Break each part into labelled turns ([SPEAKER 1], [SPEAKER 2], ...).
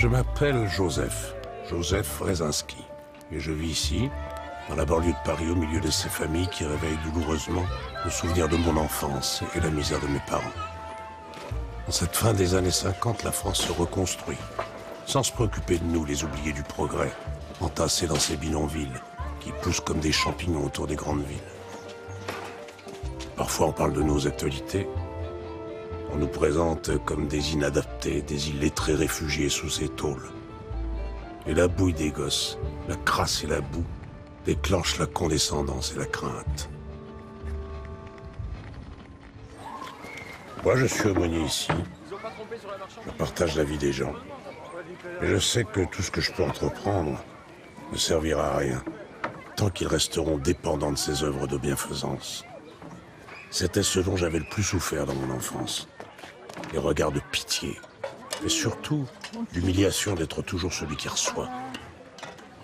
[SPEAKER 1] Je m'appelle Joseph Rezinski. Et je vis ici, dans la banlieue de Paris, au milieu de ces familles qui réveillent douloureusement le souvenir de mon enfance et la misère de mes parents. En cette fin des années 50, la France se reconstruit, sans se préoccuper de nous, les oubliés du progrès, entassés dans ces bidonvilles qui poussent comme des champignons autour des grandes villes. Parfois, on parle de nos actualités. On nous présente comme des inadaptés, des illettrés réfugiés sous ces tôles. Et la bouille des gosses, la crasse et la boue, déclenchent la condescendance et la crainte. Moi, je suis aumônier ici. Je partage la vie des gens. Et je sais que tout ce que je peux entreprendre ne servira à rien, tant qu'ils resteront dépendants de ces œuvres de bienfaisance. C'était ce dont j'avais le plus souffert dans mon enfance. Les regards de pitié, et surtout l'humiliation d'être toujours celui qui reçoit.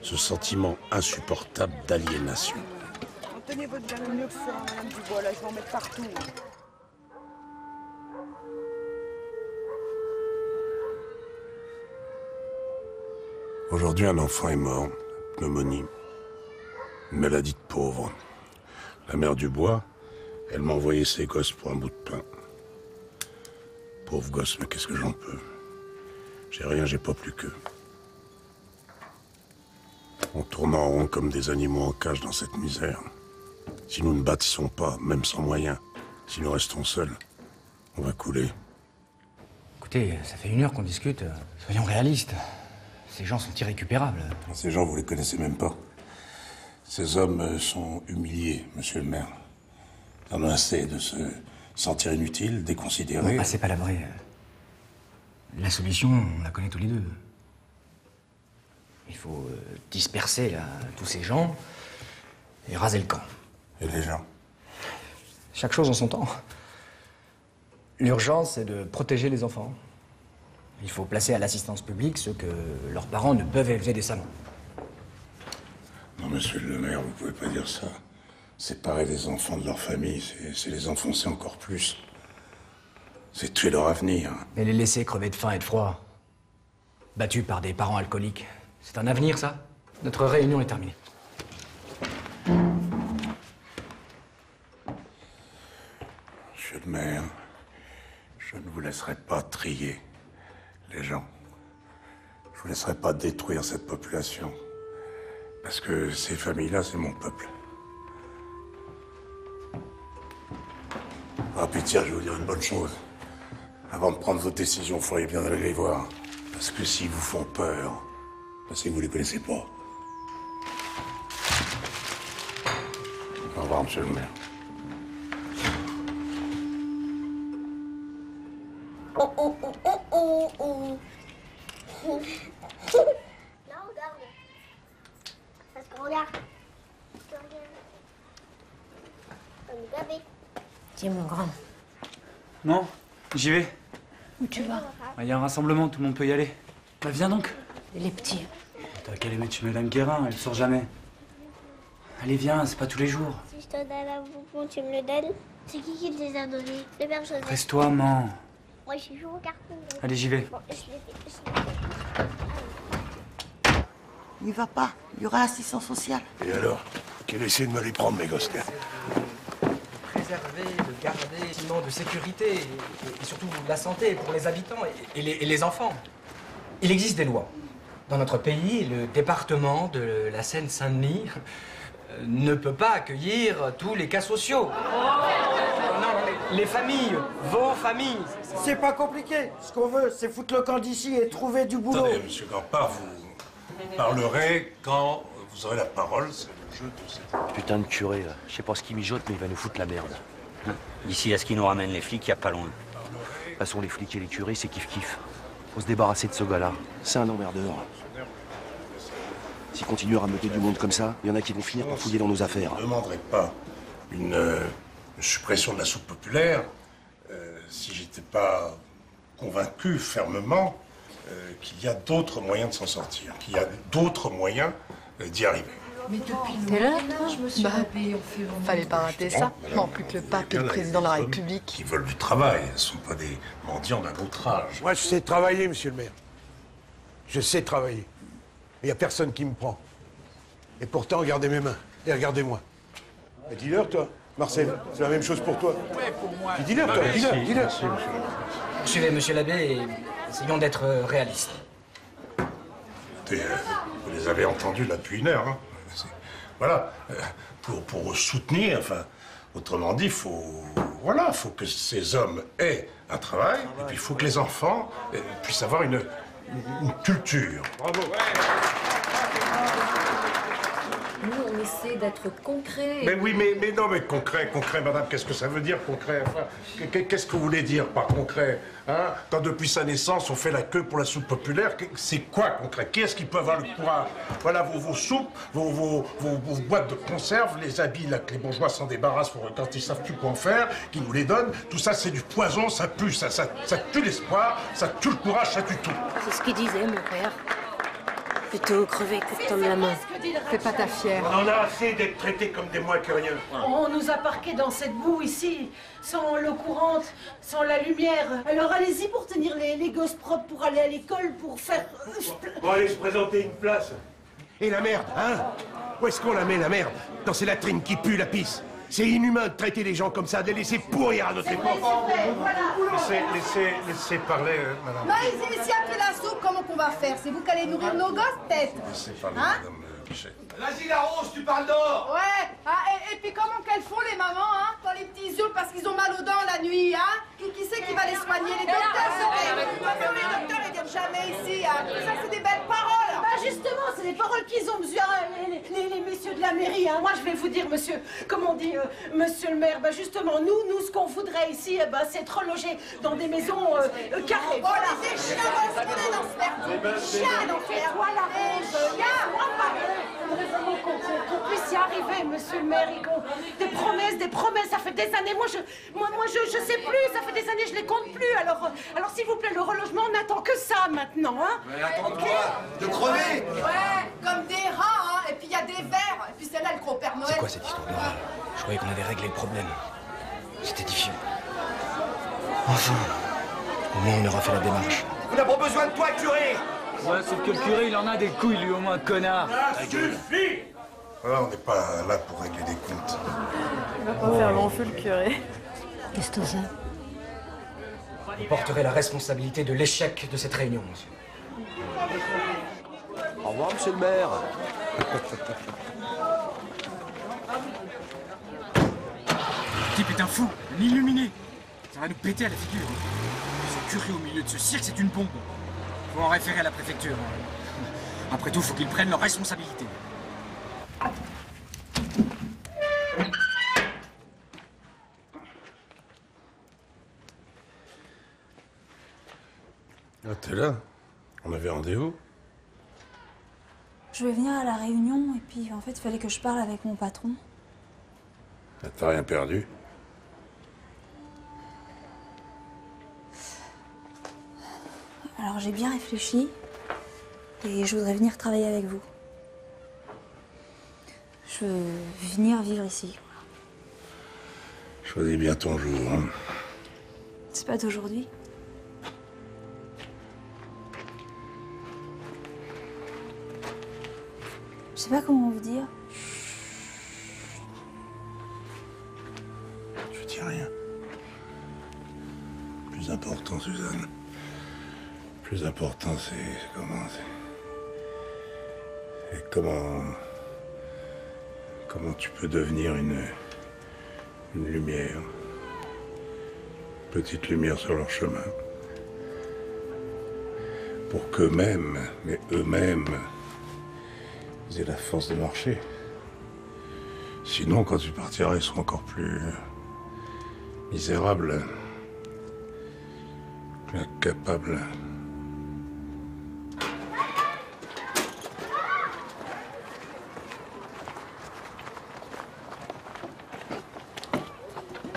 [SPEAKER 1] Ce sentiment insupportable d'aliénation.
[SPEAKER 2] Tenez votre gamme mieux que ça, madame Dubois, là, je vais en mettre partout.
[SPEAKER 1] Aujourd'hui, un enfant est mort, pneumonie, une maladie de pauvre. La mère Dubois, elle m'a envoyé ses gosses pour un bout de pain. Pauvre gosse, mais qu'est-ce que j'en peux? J'ai rien, j'ai pas plus qu'eux. On tourne en rond comme des animaux en cage dans cette misère. Si nous ne bâtissons pas, même sans moyens, si nous restons seuls, on va couler.
[SPEAKER 3] Écoutez, ça fait 1 heure qu'on discute. Soyons réalistes. Ces gens sont irrécupérables.
[SPEAKER 1] Ces gens, vous les connaissez même pas. Ces hommes sont humiliés, monsieur le maire. Ils en ont assez de se sentir inutiles, déconsidérés.
[SPEAKER 3] Ah, c'est pas la vraie. La solution, on la connaît tous les deux. Il faut disperser là, tous ces gens et raser le camp.
[SPEAKER 1] Et les gens?
[SPEAKER 3] Chaque chose en son temps. L'urgence, c'est de protéger les enfants. Il faut placer à l'assistance publique ceux que leurs parents ne peuvent élever décemment.
[SPEAKER 1] Non, monsieur le maire, vous pouvez pas dire ça. Séparer les enfants de leur famille, c'est les enfoncer encore plus. C'est tuer leur avenir.
[SPEAKER 3] Et les laisser crever de faim et de froid. Battus par des parents alcooliques. C'est un avenir, ça? Notre réunion est terminée.
[SPEAKER 1] Monsieur le maire, je ne vous laisserai pas trier les gens. Je vous laisserai pas détruire cette population. Parce que ces familles-là, c'est mon peuple. Ah, pitié, je vais vous dire une bonne chose. Avant de prendre vos décisions, il faudrait bien aller les voir. Parce que s'ils vous font peur, c'est que vous les connaissez pas. Au revoir, monsieur le maire.
[SPEAKER 4] Oh, oh, oh, oh, oh, oh. Là, regarde. Parce qu'on regarde.
[SPEAKER 5] Tiens, mon grand.
[SPEAKER 6] Non, j'y vais.
[SPEAKER 5] Où tu vas?
[SPEAKER 6] Il y a un rassemblement, tout le monde peut y aller. Bah, viens donc.
[SPEAKER 5] Et les petits?
[SPEAKER 6] T'as qu'à les mettre chez Madame Guérin, elle sort jamais. Allez, viens, c'est pas tous les jours.
[SPEAKER 4] Si je te donne un bonbon, tu me le donnes? C'est qui te les a donnés? Le père Joseph.
[SPEAKER 6] Presse-toi, man.
[SPEAKER 4] Moi, je joue au carton.
[SPEAKER 6] Allez, j'y vais.
[SPEAKER 4] Bon, je l'ai fait.
[SPEAKER 2] N'y va pas, il y aura assistance sociale.
[SPEAKER 1] Et alors? Quel essaie de me les prendre, mes gosses?
[SPEAKER 3] Préserver, de garder, sinon de sécurité et surtout de la santé pour les habitants et les enfants. Il existe des lois. Dans notre pays, le département de la Seine-Saint-Denis ne peut pas accueillir tous les cas sociaux. Non, mais les familles, vos familles.
[SPEAKER 2] C'est pas compliqué. Ce qu'on veut, c'est foutre le camp d'ici et trouver du boulot.
[SPEAKER 1] Attendez, monsieur Gampard, vous parlerez quand vous aurez la parole. C'est le jeu de cette...
[SPEAKER 7] Putain de curé, là. Je sais pas ce qu'il mijote, mais il va nous foutre la merde. D'ici à ce qu'il nous ramène les flics, y a pas loin.
[SPEAKER 8] De toute façon, les flics et les curés, c'est kiff-kiff. Faut se débarrasser de ce gars-là. C'est un emmerdeur. S'il continue à rameuter du monde comme ça, il y en a qui vont finir par fouiller dans nos affaires.
[SPEAKER 1] Je ne demanderai pas une suppression de la soupe populaire si j'étais pas convaincu fermement qu'il y a d'autres moyens de s'en sortir, qu'il y a d'autres moyens d'y arriver.
[SPEAKER 9] Mais depuis
[SPEAKER 5] T'es là,
[SPEAKER 9] longtemps, je me suis rappelé, fallait pas rater ça. Non, plus que le pape et le président de la République.
[SPEAKER 1] Qui veulent du travail, ce ne sont pas des mendiants d'un autre âge.
[SPEAKER 10] Moi, je sais travailler, monsieur le maire.
[SPEAKER 1] Je sais travailler. Il n'y a personne qui me prend. Et pourtant, regardez mes mains. Et regardez-moi. Et dis-leur, toi, Marcel, c'est la même chose pour toi.
[SPEAKER 3] Ouais, pour moi.
[SPEAKER 1] Dis-leur, toi, dis-leur.
[SPEAKER 3] Suivez, monsieur l'abbé, et essayons d'être réalistes.
[SPEAKER 1] Écoutez, vous les avez entendus là depuis 1 heure. Hein. Voilà. Pour soutenir, enfin, autrement dit, voilà, faut que ces hommes aient un travail, et puis il faut que les enfants puissent avoir une culture. Bravo.
[SPEAKER 9] Nous, on essaie d'être concret.
[SPEAKER 1] Mais oui, mais non, mais concret, madame, qu'est-ce que ça veut dire, concret? Enfin, qu'est-ce que vous voulez dire par concret? Hein? Quand depuis sa naissance, on fait la queue pour la soupe populaire, c'est quoi concret? Qui est-ce qui peut avoir le courage? Voilà, vos soupes, vos boîtes de conserve, les habits là, que les bourgeois s'en débarrassent quand ils savent plus quoi en faire, qui nous les donnent, tout ça c'est du poison, ça pue, ça tue l'espoir, ça tue le courage, ça tue tout.
[SPEAKER 5] C'est ce qu'il disait, mon père. Plutôt crever que de tendre la main.
[SPEAKER 9] Fais pas ta fière.
[SPEAKER 1] On en a assez d'être traités comme des moins que rien.
[SPEAKER 10] On nous a parqués dans cette boue ici, sans l'eau courante, sans la lumière. Alors allez-y pour tenir les gosses propres, pour aller à l'école, pour faire...
[SPEAKER 1] Bon, allez se présenter une place. Et la merde, hein? Où est-ce qu'on la met, la merde? Dans ces latrines qui puent la pisse. C'est inhumain de traiter les gens comme ça, de les laisser pourrir à notre époque. Laissez parler, madame.
[SPEAKER 11] Mais ici, après la soupe, comment qu'on va faire? C'est vous qui allez nourrir nos gosses, peut-être?
[SPEAKER 1] Laissez parler, madame Pichet.
[SPEAKER 2] Vas-y, la rose, tu parles d'or.
[SPEAKER 11] Ouais, et puis comment qu'elles font, les mamans, hein? Quand les petits yeux, parce qu'ils ont mal aux dents la nuit, hein? Qui c'est qui va les soigner? Les docteurs, les docteurs, ils viennent jamais ici, hein? Ça, c'est des belles paroles.
[SPEAKER 10] Bah justement, c'est les paroles qu'ils ont besoin, les messieurs de la mairie. Hein. Moi, je vais vous dire, monsieur, comment on dit, monsieur le maire, bah justement, nous, ce qu'on voudrait ici, bah, c'est être relogés dans des maisons carrées.
[SPEAKER 11] Voilà, des chiens dans ce merdier. Des chiens dans ce merdier.
[SPEAKER 10] Voilà, moi, qu'on puisse y arriver, monsieur le maire. Des promesses, ça fait des années. Moi, je sais plus, ça fait des années, je les compte plus. Alors s'il vous plaît, le relogement, on n'attend que ça maintenant, hein.
[SPEAKER 2] Mais attends quoi? De crever?
[SPEAKER 11] Ouais, comme des rats, hein. Et puis il y a des vers. Et puis c'est là le gros Père Noël.
[SPEAKER 3] C'est quoi cette histoire d'oral? Je croyais qu'on avait réglé le problème. C'est édifiant. Enfin, au moins on aura fait la démarche.
[SPEAKER 2] On n'a pas besoin de toi, curé.
[SPEAKER 6] Ouais, sauf que le curé, il en a des couilles, lui, au moins, connard.
[SPEAKER 1] Ça suffit! Voilà, on n'est pas là pour régler des comptes.
[SPEAKER 9] Il va pas faire long feu, le curé.
[SPEAKER 5] Qu'est-ce que c'est?
[SPEAKER 3] Vous porterez la responsabilité de l'échec de cette réunion, monsieur.
[SPEAKER 8] Au revoir, monsieur le maire.
[SPEAKER 12] Le type est un fou, un illuminé. Ça va nous péter à la figure. Ce curé au milieu de ce cirque, c'est une bombe. Faut en référer à la préfecture. Après tout, faut qu'ils prennent leurs responsabilités.
[SPEAKER 1] Ah, t'es là? On avait rendez-vous?
[SPEAKER 13] Je vais venir à la réunion et puis en fait, il fallait que je parle avec mon patron.
[SPEAKER 1] Ah, t'as rien perdu?
[SPEAKER 13] Alors j'ai bien réfléchi et je voudrais venir travailler avec vous. Je veux venir vivre ici.
[SPEAKER 1] Choisis bien ton jour. Hein.
[SPEAKER 13] C'est pas d'aujourd'hui. Je sais pas comment vous dire.
[SPEAKER 1] Je dis rien. Plus important, Suzanne. Plus important, c'est comment tu peux devenir une lumière. Petite lumière sur leur chemin. Pour qu'eux-mêmes, mais eux-mêmes, ils aient la force de marcher. Sinon, quand tu partiras, ils seront encore plus misérables, plus incapables.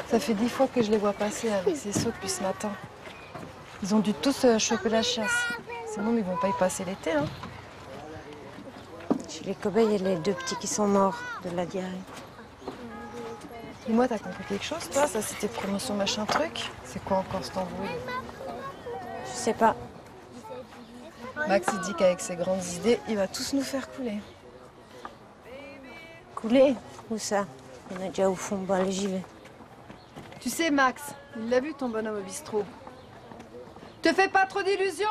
[SPEAKER 9] Ça fait 10 fois que je les vois passer avec ces seaux depuis ce matin. Ils ont dû tous choper la chasse. Sinon, ils vont pas y passer l'été, hein.
[SPEAKER 5] Chez les cobayes, il y a les 2 petits qui sont morts de la diarrhée.
[SPEAKER 9] Dis-moi, t'as compris quelque chose, toi? Ça, c'était promotion machin truc? C'est quoi encore cet embrouille?
[SPEAKER 5] Je sais pas.
[SPEAKER 9] Max, il dit qu'avec ses grandes idées, il va tous nous faire couler.
[SPEAKER 5] Couler? Où ça? On est déjà au fond. Bon, allez, j'y vais.
[SPEAKER 9] Tu sais, Max, il l'a vu ton bonhomme au bistrot. Te fais pas trop d'illusions!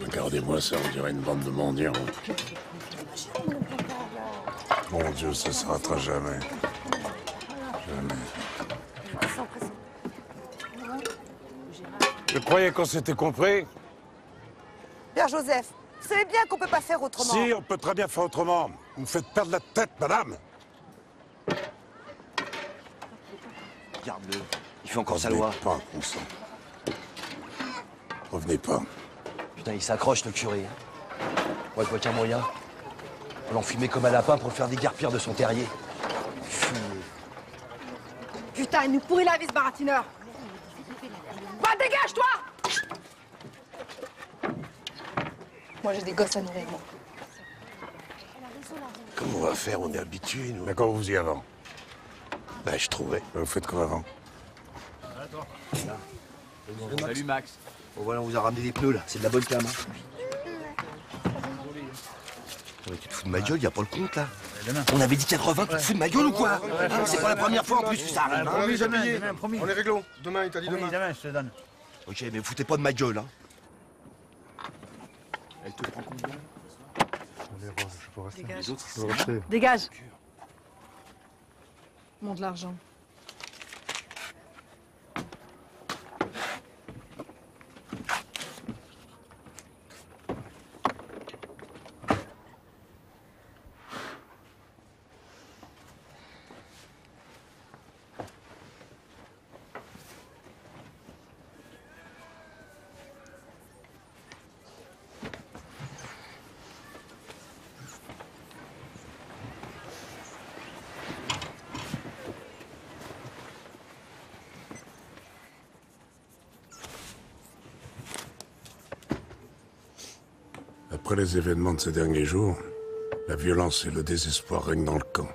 [SPEAKER 1] Regardez-moi ça, on dirait une bande de mendiants. Mon Dieu, ça s'arrêtera jamais. Jamais. Je croyais qu'on s'était compris.
[SPEAKER 11] Père Joseph, vous savez bien qu'on peut pas faire autrement.
[SPEAKER 1] Si, on peut très bien faire autrement. Vous me faites perdre la tête, madame.
[SPEAKER 8] Regarde-le, il fait encore sa loi.
[SPEAKER 1] Pas, on sent. Revenez pas.
[SPEAKER 8] Putain, il s'accroche, le curé. Ouais, quoi qu'un moyen. On l'enfumait comme un lapin pour le faire déguerpir de son terrier.
[SPEAKER 11] Putain, il nous pourrit la vie, ce baratineur. Va, dégage, toi!
[SPEAKER 9] Moi, j'ai des gosses à nourrir, moi.
[SPEAKER 1] Comment on va faire? On est habitués, nous. D'accord, vous y avant. Ben, je trouvais. Vous faites comme avant.
[SPEAKER 8] Salut, Max. Bon, voilà, on vous a ramené des pneus, là. C'est de la bonne cam. Hein. Ouais, tu te fous de ma gueule, y a pas le compte, là. On avait dit 80, tu te fous de ma gueule ou quoi? C'est pas la première fois en plus que ça arrive.
[SPEAKER 14] Promis, jamais. On est réglo. Demain, il t'a dit demain.
[SPEAKER 8] Demain, je te donne. Ok, mais vous foutez pas de ma gueule, hein.
[SPEAKER 14] Elle te prend combien? On est rose, je peux rester.
[SPEAKER 9] Dégage.
[SPEAKER 14] Les autres, je peux rester.
[SPEAKER 9] Dégage. Monte l'argent.
[SPEAKER 1] Après les événements de ces derniers jours, la violence et le désespoir règnent dans le camp.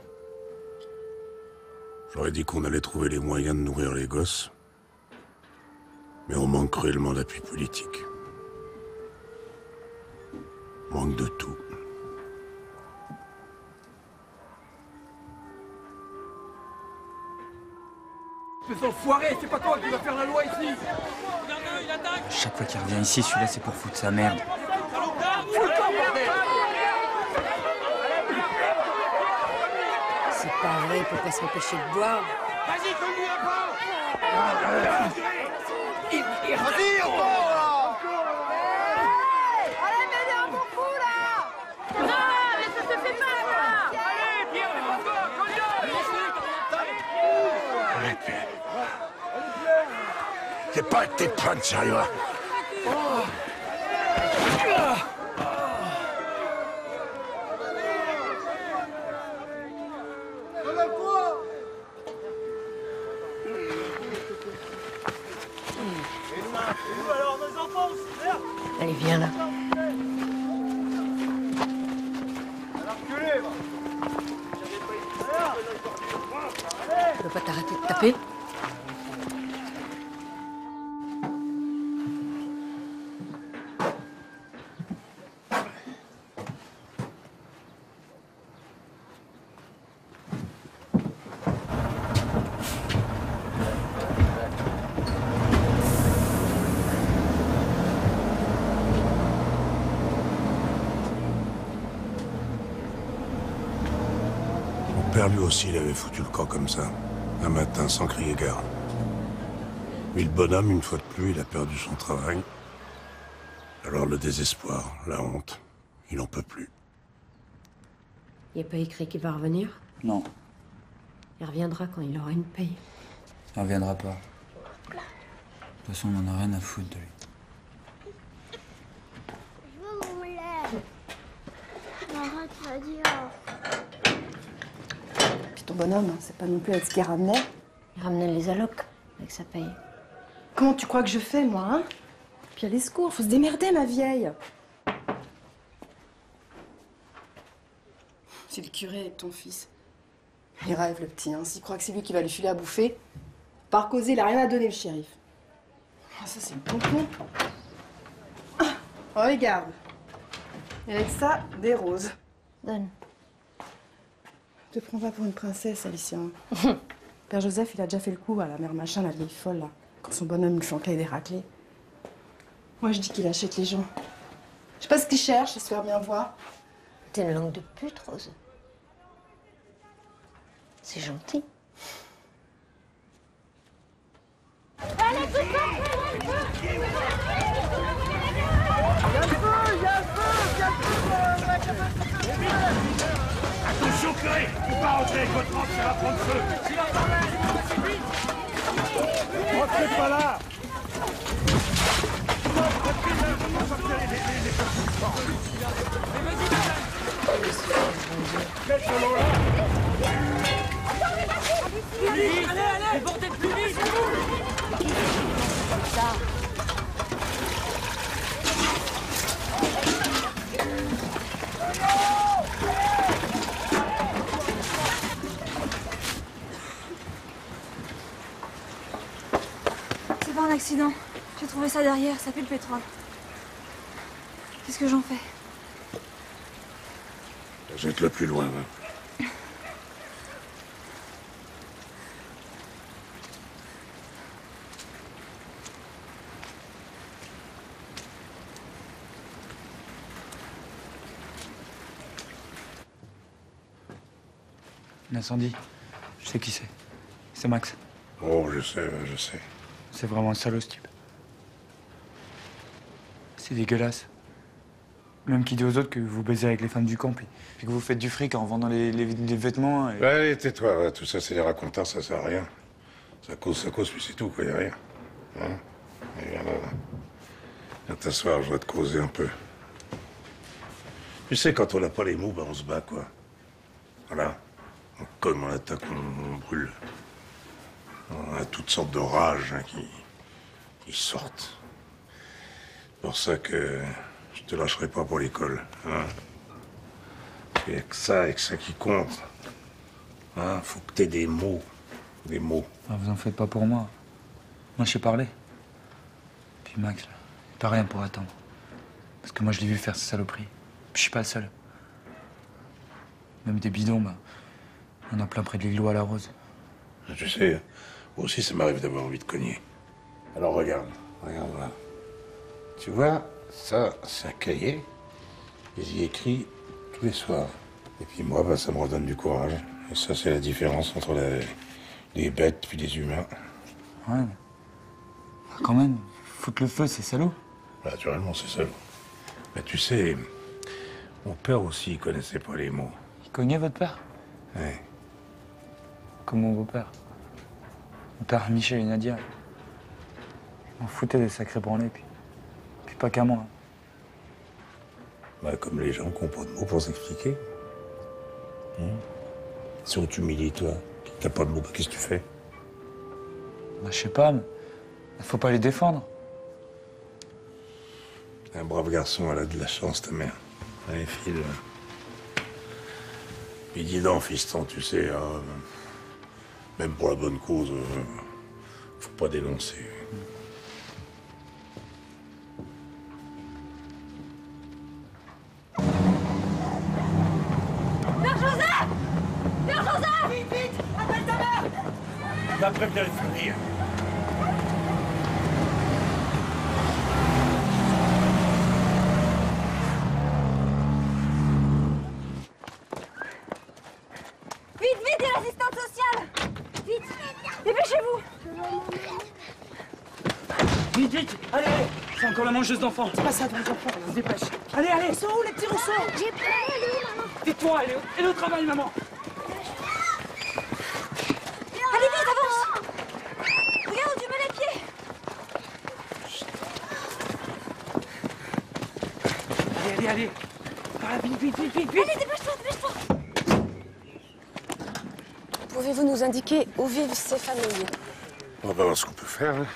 [SPEAKER 1] J'aurais dit qu'on allait trouver les moyens de nourrir les gosses, mais on manque cruellement d'appui politique. Manque de tout.
[SPEAKER 12] Espèce d'enfoiré, c'est pas toi qui vas faire la loi ici.
[SPEAKER 3] Chaque fois qu'il revient ici, celui-là, c'est pour foutre sa merde.
[SPEAKER 5] C'est pas vrai, il peut pas s'empêcher de boire.
[SPEAKER 12] Vas-y, conduis un peu.
[SPEAKER 11] Vas-y, encore! Allez, mets-le un bon coup, là!
[SPEAKER 12] Non, mais ça se fait pas, ça. Allez, Pierre,
[SPEAKER 1] Allez, Pierre. C'est pas avec tes pointes, sérieux.
[SPEAKER 5] Allez, viens là. Tu peux pas t'arrêter de taper?
[SPEAKER 1] Mon père, lui aussi, il avait foutu le camp comme ça, un matin, sans crier gare. Mais le bonhomme, une fois de plus, il a perdu son travail. Alors le désespoir, la honte, il n'en peut plus.
[SPEAKER 5] Il n'y a pas écrit qu'il va revenir?
[SPEAKER 3] Non,
[SPEAKER 5] Il reviendra quand il aura une paye.
[SPEAKER 3] il reviendra pas. De toute façon, on en a rien à foutre de lui.
[SPEAKER 4] Je veux mon lait. Non. Dior.
[SPEAKER 9] Puis ton bonhomme, c'est pas non plus avec ce qu'il ramenait.
[SPEAKER 5] Il ramenait les allocs avec sa paye.
[SPEAKER 9] Comment tu crois que je fais, moi, hein? Puis à les secours, faut se démerder, ma vieille. C'est le curé avec ton fils. Il rêve, le petit, hein. S'il croit que c'est lui qui va lui filer à bouffer, par causer, il a rien à donner, le shérif. Ah, ça, c'est le pompon. Ah, regarde. Et avec ça, des roses.
[SPEAKER 5] Donne.
[SPEAKER 9] Te prends pas pour une princesse, Alicia. Père Joseph, il a déjà fait le coup à la mère machin, la vieille folle, là. Quand son bonhomme lui fait des raclés. Moi, je dis qu'il achète les gens. Je sais pas ce qu'il cherche, à se faire bien voir.
[SPEAKER 5] T'es une langue de pute, Rose. C'est gentil.
[SPEAKER 4] Allez, tout
[SPEAKER 1] Attention, curé! Faut pas rentrer avec votre lampe, ça va prendre feu! Rentrez pas là!
[SPEAKER 12] Allez, allez, bordel, plus vite!
[SPEAKER 5] Ça.
[SPEAKER 13] C'est pas un accident. J'ai trouvé ça derrière, ça pue le pétrole. Qu'est-ce que j'en fais?
[SPEAKER 1] Jette-le plus loin, va.
[SPEAKER 6] L'incendie, je sais qui c'est. C'est Max.
[SPEAKER 1] Oh, je sais, je sais.
[SPEAKER 6] C'est vraiment un salaud, ce type. C'est dégueulasse. Même qui dit aux autres que vous baisez avec les femmes du camp, puis que vous faites du fric en vendant les vêtements. Et...
[SPEAKER 1] Allez, tais-toi, ouais, tout ça, c'est des racontars, ça sert à rien. Ça cause, puis c'est tout, quoi, y a rien. Hein? Et viens là. Viens t'asseoir, je vais te causer un peu. Tu sais, quand on n'a pas les mots, ben on se bat, quoi. Voilà. On cogne, on attaque, on brûle. On a toutes sortes de rages hein, qui sortent. C'est pour ça que je te lâcherai pas pour l'école. Hein. Il n'y a que ça qui compte. Hein, faut que t'aies des mots. Des mots.
[SPEAKER 6] Ah, vous en faites pas pour moi. Moi, je sais parler. Puis Max, là, t'as rien pour attendre. Parce que moi, je l'ai vu faire ces saloperies. Puis je suis pas le seul. Même des bidons, bah, on a plein près de l'îlot à la Rose.
[SPEAKER 1] Je sais, moi aussi, ça m'arrive d'avoir envie de cogner. Alors regarde là. Tu vois, ça, c'est un cahier. Et j'y écris tous les soirs. Et puis moi, bah, ça me redonne du courage. Et ça, c'est la différence entre les bêtes puis les humains.
[SPEAKER 6] Ouais. Quand même, foutre le feu, c'est salaud.
[SPEAKER 1] Naturellement, c'est salaud. Mais tu sais, mon père aussi, il connaissait pas les mots.
[SPEAKER 6] Il cognait votre père?
[SPEAKER 1] Ouais.
[SPEAKER 6] Comme mon beau-père. Mon père Michel et Nadia. Ils m'en foutaient des sacrés branlés, puis pas qu'à moi.
[SPEAKER 1] Bah, comme les gens qui n'ont pas de mots pour s'expliquer. Si on t'humilie, toi, t'as pas de mots, qu'est-ce que tu fais?
[SPEAKER 6] Bah, je sais pas, mais faut pas les défendre.
[SPEAKER 1] Un brave garçon, elle a de la chance, ta mère. Allez, file. Puis dis donc, fiston, tu sais, même pour la bonne cause, faut pas dénoncer.
[SPEAKER 4] Père Joseph! Père Joseph! Vite, vite! Appelle ta mère!
[SPEAKER 1] Va prévenir les familles.
[SPEAKER 4] Vite, vite, il y a l'assistante sociale! Vite! Dépêchez-vous!
[SPEAKER 12] Vite, vite! Allez, allez! C'est encore la mangeuse d'enfants!
[SPEAKER 9] C'est pas ça, ton enfant, on se dépêche.
[SPEAKER 12] Allez, allez!
[SPEAKER 9] Ils sont où, les petits Rousseau?
[SPEAKER 4] J'ai peur, maman!
[SPEAKER 12] Tais-toi, elle est au travail, maman!
[SPEAKER 4] Allez, vite, avance! Regarde où tu mets les pieds!
[SPEAKER 12] Allez, allez, allez! Par là, vite, vite, vite, vite!
[SPEAKER 4] Allez, dépêche-toi, dépêche-toi!
[SPEAKER 9] Pouvez-vous nous indiquer où vivent ces familles?
[SPEAKER 1] On va voir ce qu'on peut faire. Hein.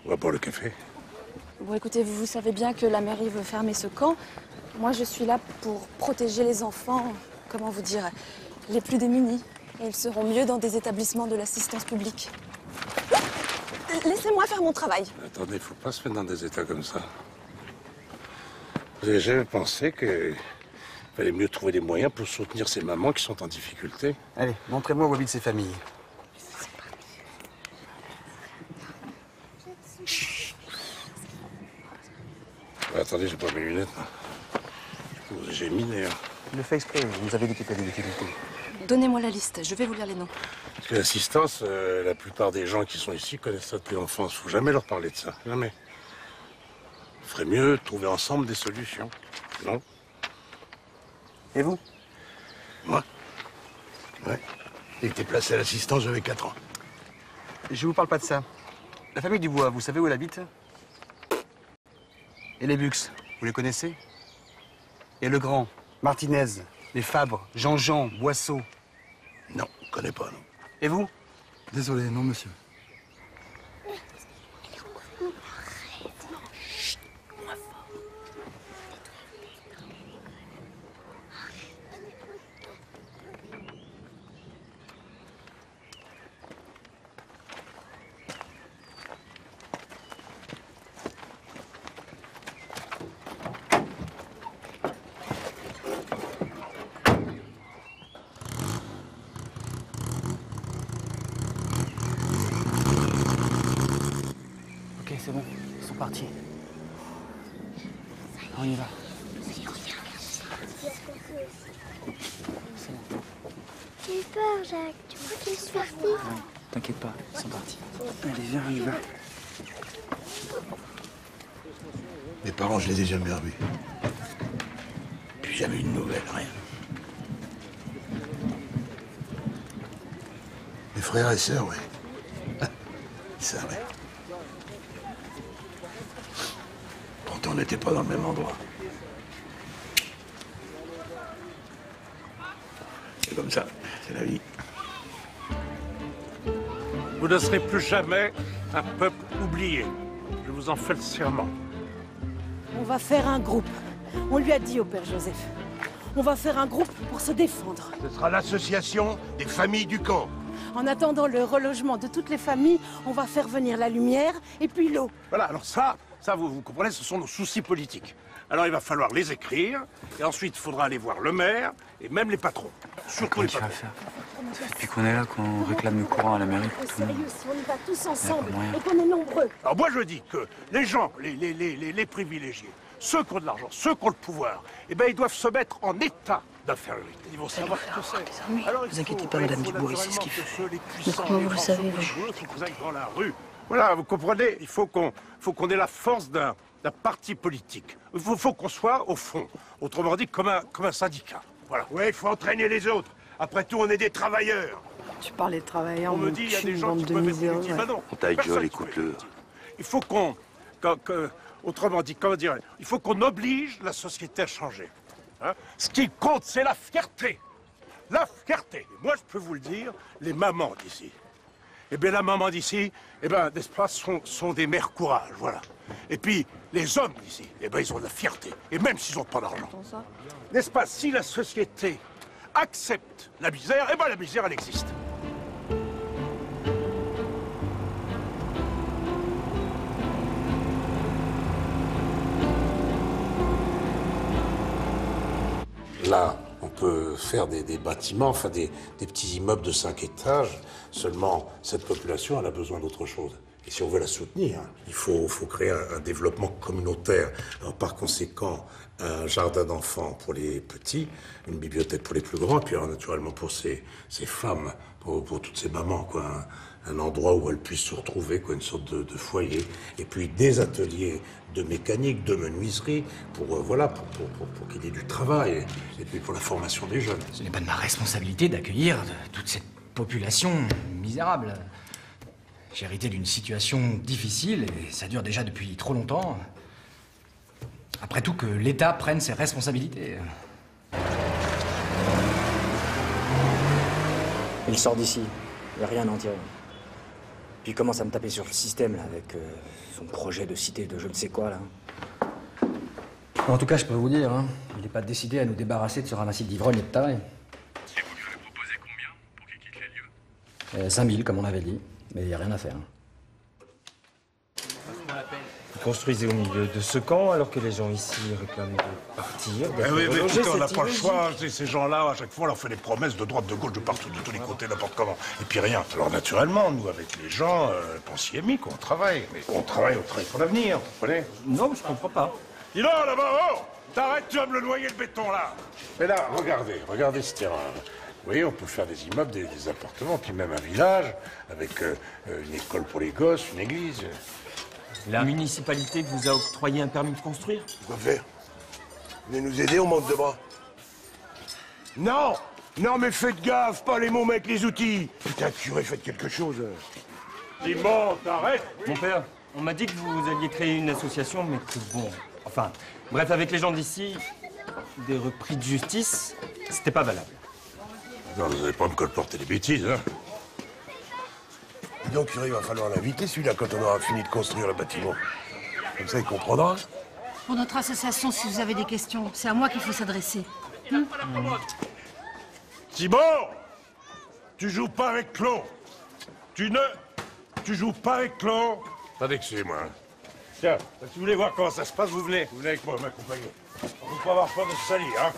[SPEAKER 1] On va boire le café.
[SPEAKER 9] Bon, écoutez, vous savez bien que la mairie veut fermer ce camp. Moi, je suis là pour protéger les enfants, comment vous dire, les plus démunis. Et ils seront mieux dans des établissements de l'assistance publique. Laissez-moi faire mon travail.
[SPEAKER 1] Attendez, faut pas se mettre dans des états comme ça. Vous avez jamais pensé qu'il fallait mieux trouver des moyens pour soutenir ces mamans qui sont en difficulté?
[SPEAKER 8] Allez, montrez-moi où habitent ces familles.
[SPEAKER 1] Attendez, j'ai pas mes lunettes, là. J'ai mis, d'ailleurs.
[SPEAKER 8] Il le fait exprès, vous nous avez dit qu'il y avait des difficultés.
[SPEAKER 9] Donnez-moi la liste, je vais vous lire les noms.
[SPEAKER 1] Parce que l'assistance, la plupart des gens qui sont ici connaissent ça depuis l'enfance. Faut jamais leur parler de ça, jamais. Il ferait mieux de trouver ensemble des solutions, non?
[SPEAKER 8] Et vous?
[SPEAKER 1] Moi? Ouais. J'ai été placé à l'assistance, j'avais 4 ans.
[SPEAKER 8] Je vous parle pas de ça. La famille Dubois, vous savez où elle habite? Et les Bux, vous les connaissez? Et Legrand, Martinez, les Fabre, Jean-Jean, Boisseau.
[SPEAKER 1] Non, je connais pas, non.
[SPEAKER 8] Et vous?
[SPEAKER 14] Désolé, non, monsieur.
[SPEAKER 3] Ok, c'est bon, ils sont partis. On y va.
[SPEAKER 4] J'ai eu peur, Jacques. Tu crois qu'ils sont partis?
[SPEAKER 6] Non, t'inquiète pas, ils sont partis. Allez, viens, on y va.
[SPEAKER 1] Mes parents, je les ai jamais revus. Puis jamais eu de nouvelles, rien. Mes frères et sœurs, oui. Ça, oui. Pourtant, on n'était pas dans le même endroit. C'est comme ça, c'est la vie. Vous ne serez plus jamais un peuple oublié. Je vous en fais le serment.
[SPEAKER 10] On va faire un groupe. On lui a dit au père Joseph. On va faire un groupe pour se défendre.
[SPEAKER 1] Ce sera l'association des familles du camp.
[SPEAKER 10] En attendant le relogement de toutes les familles, on va faire venir la lumière et puis l'eau.
[SPEAKER 1] Voilà, alors ça vous comprenez, ce sont nos soucis politiques. Alors il va falloir les écrire, et ensuite il faudra aller voir le maire, et même les patrons. Surtout
[SPEAKER 6] Comment
[SPEAKER 1] les
[SPEAKER 6] tu vas
[SPEAKER 1] patrons.
[SPEAKER 6] faire? Depuis qu'on est là, qu'on réclame le courant à la mairie pour tout le monde.
[SPEAKER 10] Sérieux, si on y va tous ensemble
[SPEAKER 6] pas moyen.
[SPEAKER 10] et qu'on est nombreux.
[SPEAKER 1] Alors moi je dis que les gens, les privilégiés, ceux qui ont de l'argent, ceux qui ont le pouvoir, eh ben ils doivent se mettre en état d'infériorité. Ils vont savoir ce que c'est. Alors,
[SPEAKER 5] vous inquiétez pas, Madame Dubois, c'est ce qu'il fait.
[SPEAKER 1] Mais
[SPEAKER 5] comment vous le savez,
[SPEAKER 1] dans la rue. Voilà, vous comprenez, il faut qu'on ait la force d'un parti politique. Il faut qu'on soit au fond. Autrement dit, comme un syndicat. Voilà. Ouais, il faut entraîner les autres. Après tout, on est des travailleurs.
[SPEAKER 9] Tu parlais de travailleurs,
[SPEAKER 1] On me dit, il y a des gens qui peuvent être politiques. Ben non.
[SPEAKER 8] Ta
[SPEAKER 1] Personne
[SPEAKER 8] gueule,
[SPEAKER 1] ne
[SPEAKER 8] écoute-le.
[SPEAKER 1] Il faut autrement dit, comment dire, il faut qu'on oblige la société à changer. Hein? Ce qui compte, c'est la fierté. La fierté. Et moi, je peux vous le dire, les mamans d'ici. Eh bien, la maman d'ici, eh bien, n'est-ce pas, sont des mères courage, voilà. Et puis, les hommes d'ici, eh bien, ils ont de la fierté. Et même s'ils n'ont pas d'argent. N'est-ce pas, si la société accepte la misère, eh bien, la misère, elle existe. Là, on peut faire des bâtiments, enfin des petits immeubles de 5 étages. Seulement, cette population, elle a besoin d'autre chose. Et si on veut la soutenir, il faut créer un développement communautaire. Alors, par conséquent, un jardin d'enfants pour les petits, une bibliothèque pour les plus grands, et puis alors, naturellement pour ces femmes, pour toutes ces mamans, quoi. Un endroit où elles puissent se retrouver, quoi, une sorte de foyer. Et puis des ateliers de mécanique, de menuiserie, pour qu'il y ait du travail, et puis pour la formation des jeunes.
[SPEAKER 3] Ce n'est pas de ma responsabilité d'accueillir toute cette population misérable. J'ai hérité d'une situation difficile, et ça dure déjà depuis trop longtemps. Après tout, que l'État prenne ses responsabilités. Il sort d'ici. Il n'y a rien à en tirer. Puis il commence à me taper sur le système, là, avec son projet de cité de je ne sais quoi, là. En tout cas, je peux vous dire, hein, il n'est pas décidé à nous débarrasser de ce ramassis d'ivrognes et de tarés.
[SPEAKER 15] Et vous lui avez proposé combien pour qu'il quitte les lieux?
[SPEAKER 3] 5 000, comme on avait dit. Mais il n'y a rien à faire.
[SPEAKER 16] Vous construisez au milieu de ce camp alors que les gens ici réclament de partir.
[SPEAKER 1] Eh oui, mais écoutez, on n'a pas le choix. Ces gens-là, à chaque fois, on leur fait des promesses de droite, de gauche, de partout, de tous les côtés, n'importe comment. Et puis rien. Alors naturellement, nous, avec les gens, on s'y est mis, quoi. On travaille. Mais on travaille pour l'avenir, vous comprenez?
[SPEAKER 16] Non, je comprends pas.
[SPEAKER 1] Dis donc, là-bas, oh! T'arrêtes, tu vas me le noyer, le béton, là! Mais là, regardez ce terrain. Vous voyez, on peut faire des immeubles, des appartements, puis même un village, avec une école pour les gosses, une église.
[SPEAKER 16] La municipalité vous a octroyé un permis de construire?
[SPEAKER 8] Quoi faire? Venez nous aider, on manque de bras.
[SPEAKER 1] Non! Non, mais faites gaffe, pas les mots, mais avec les outils!
[SPEAKER 8] Putain, curé, faites quelque chose.
[SPEAKER 1] Simon, t'arrêtes!
[SPEAKER 16] Mon père, on m'a dit que vous aviez créé une association, mais que bon... Enfin, bref, avec les gens d'ici, des repris de justice, c'était pas valable.
[SPEAKER 1] Non, vous n'allez pas me colporter des bêtises, hein?
[SPEAKER 8] Dis donc, curé, il va falloir l'inviter, celui-là, quand on aura fini de construire le bâtiment. Comme ça, il comprendra.
[SPEAKER 10] Pour notre association, si vous avez des questions, c'est à moi qu'il faut s'adresser.
[SPEAKER 1] Simon! Tu joues pas avec Claude. Tu joues pas avec Claude. Pas vexé, moi. Tiens, si vous voulez voir comment ça se passe, vous venez avec moi, m'accompagner. On ne peut pas avoir peur de se salir, hein.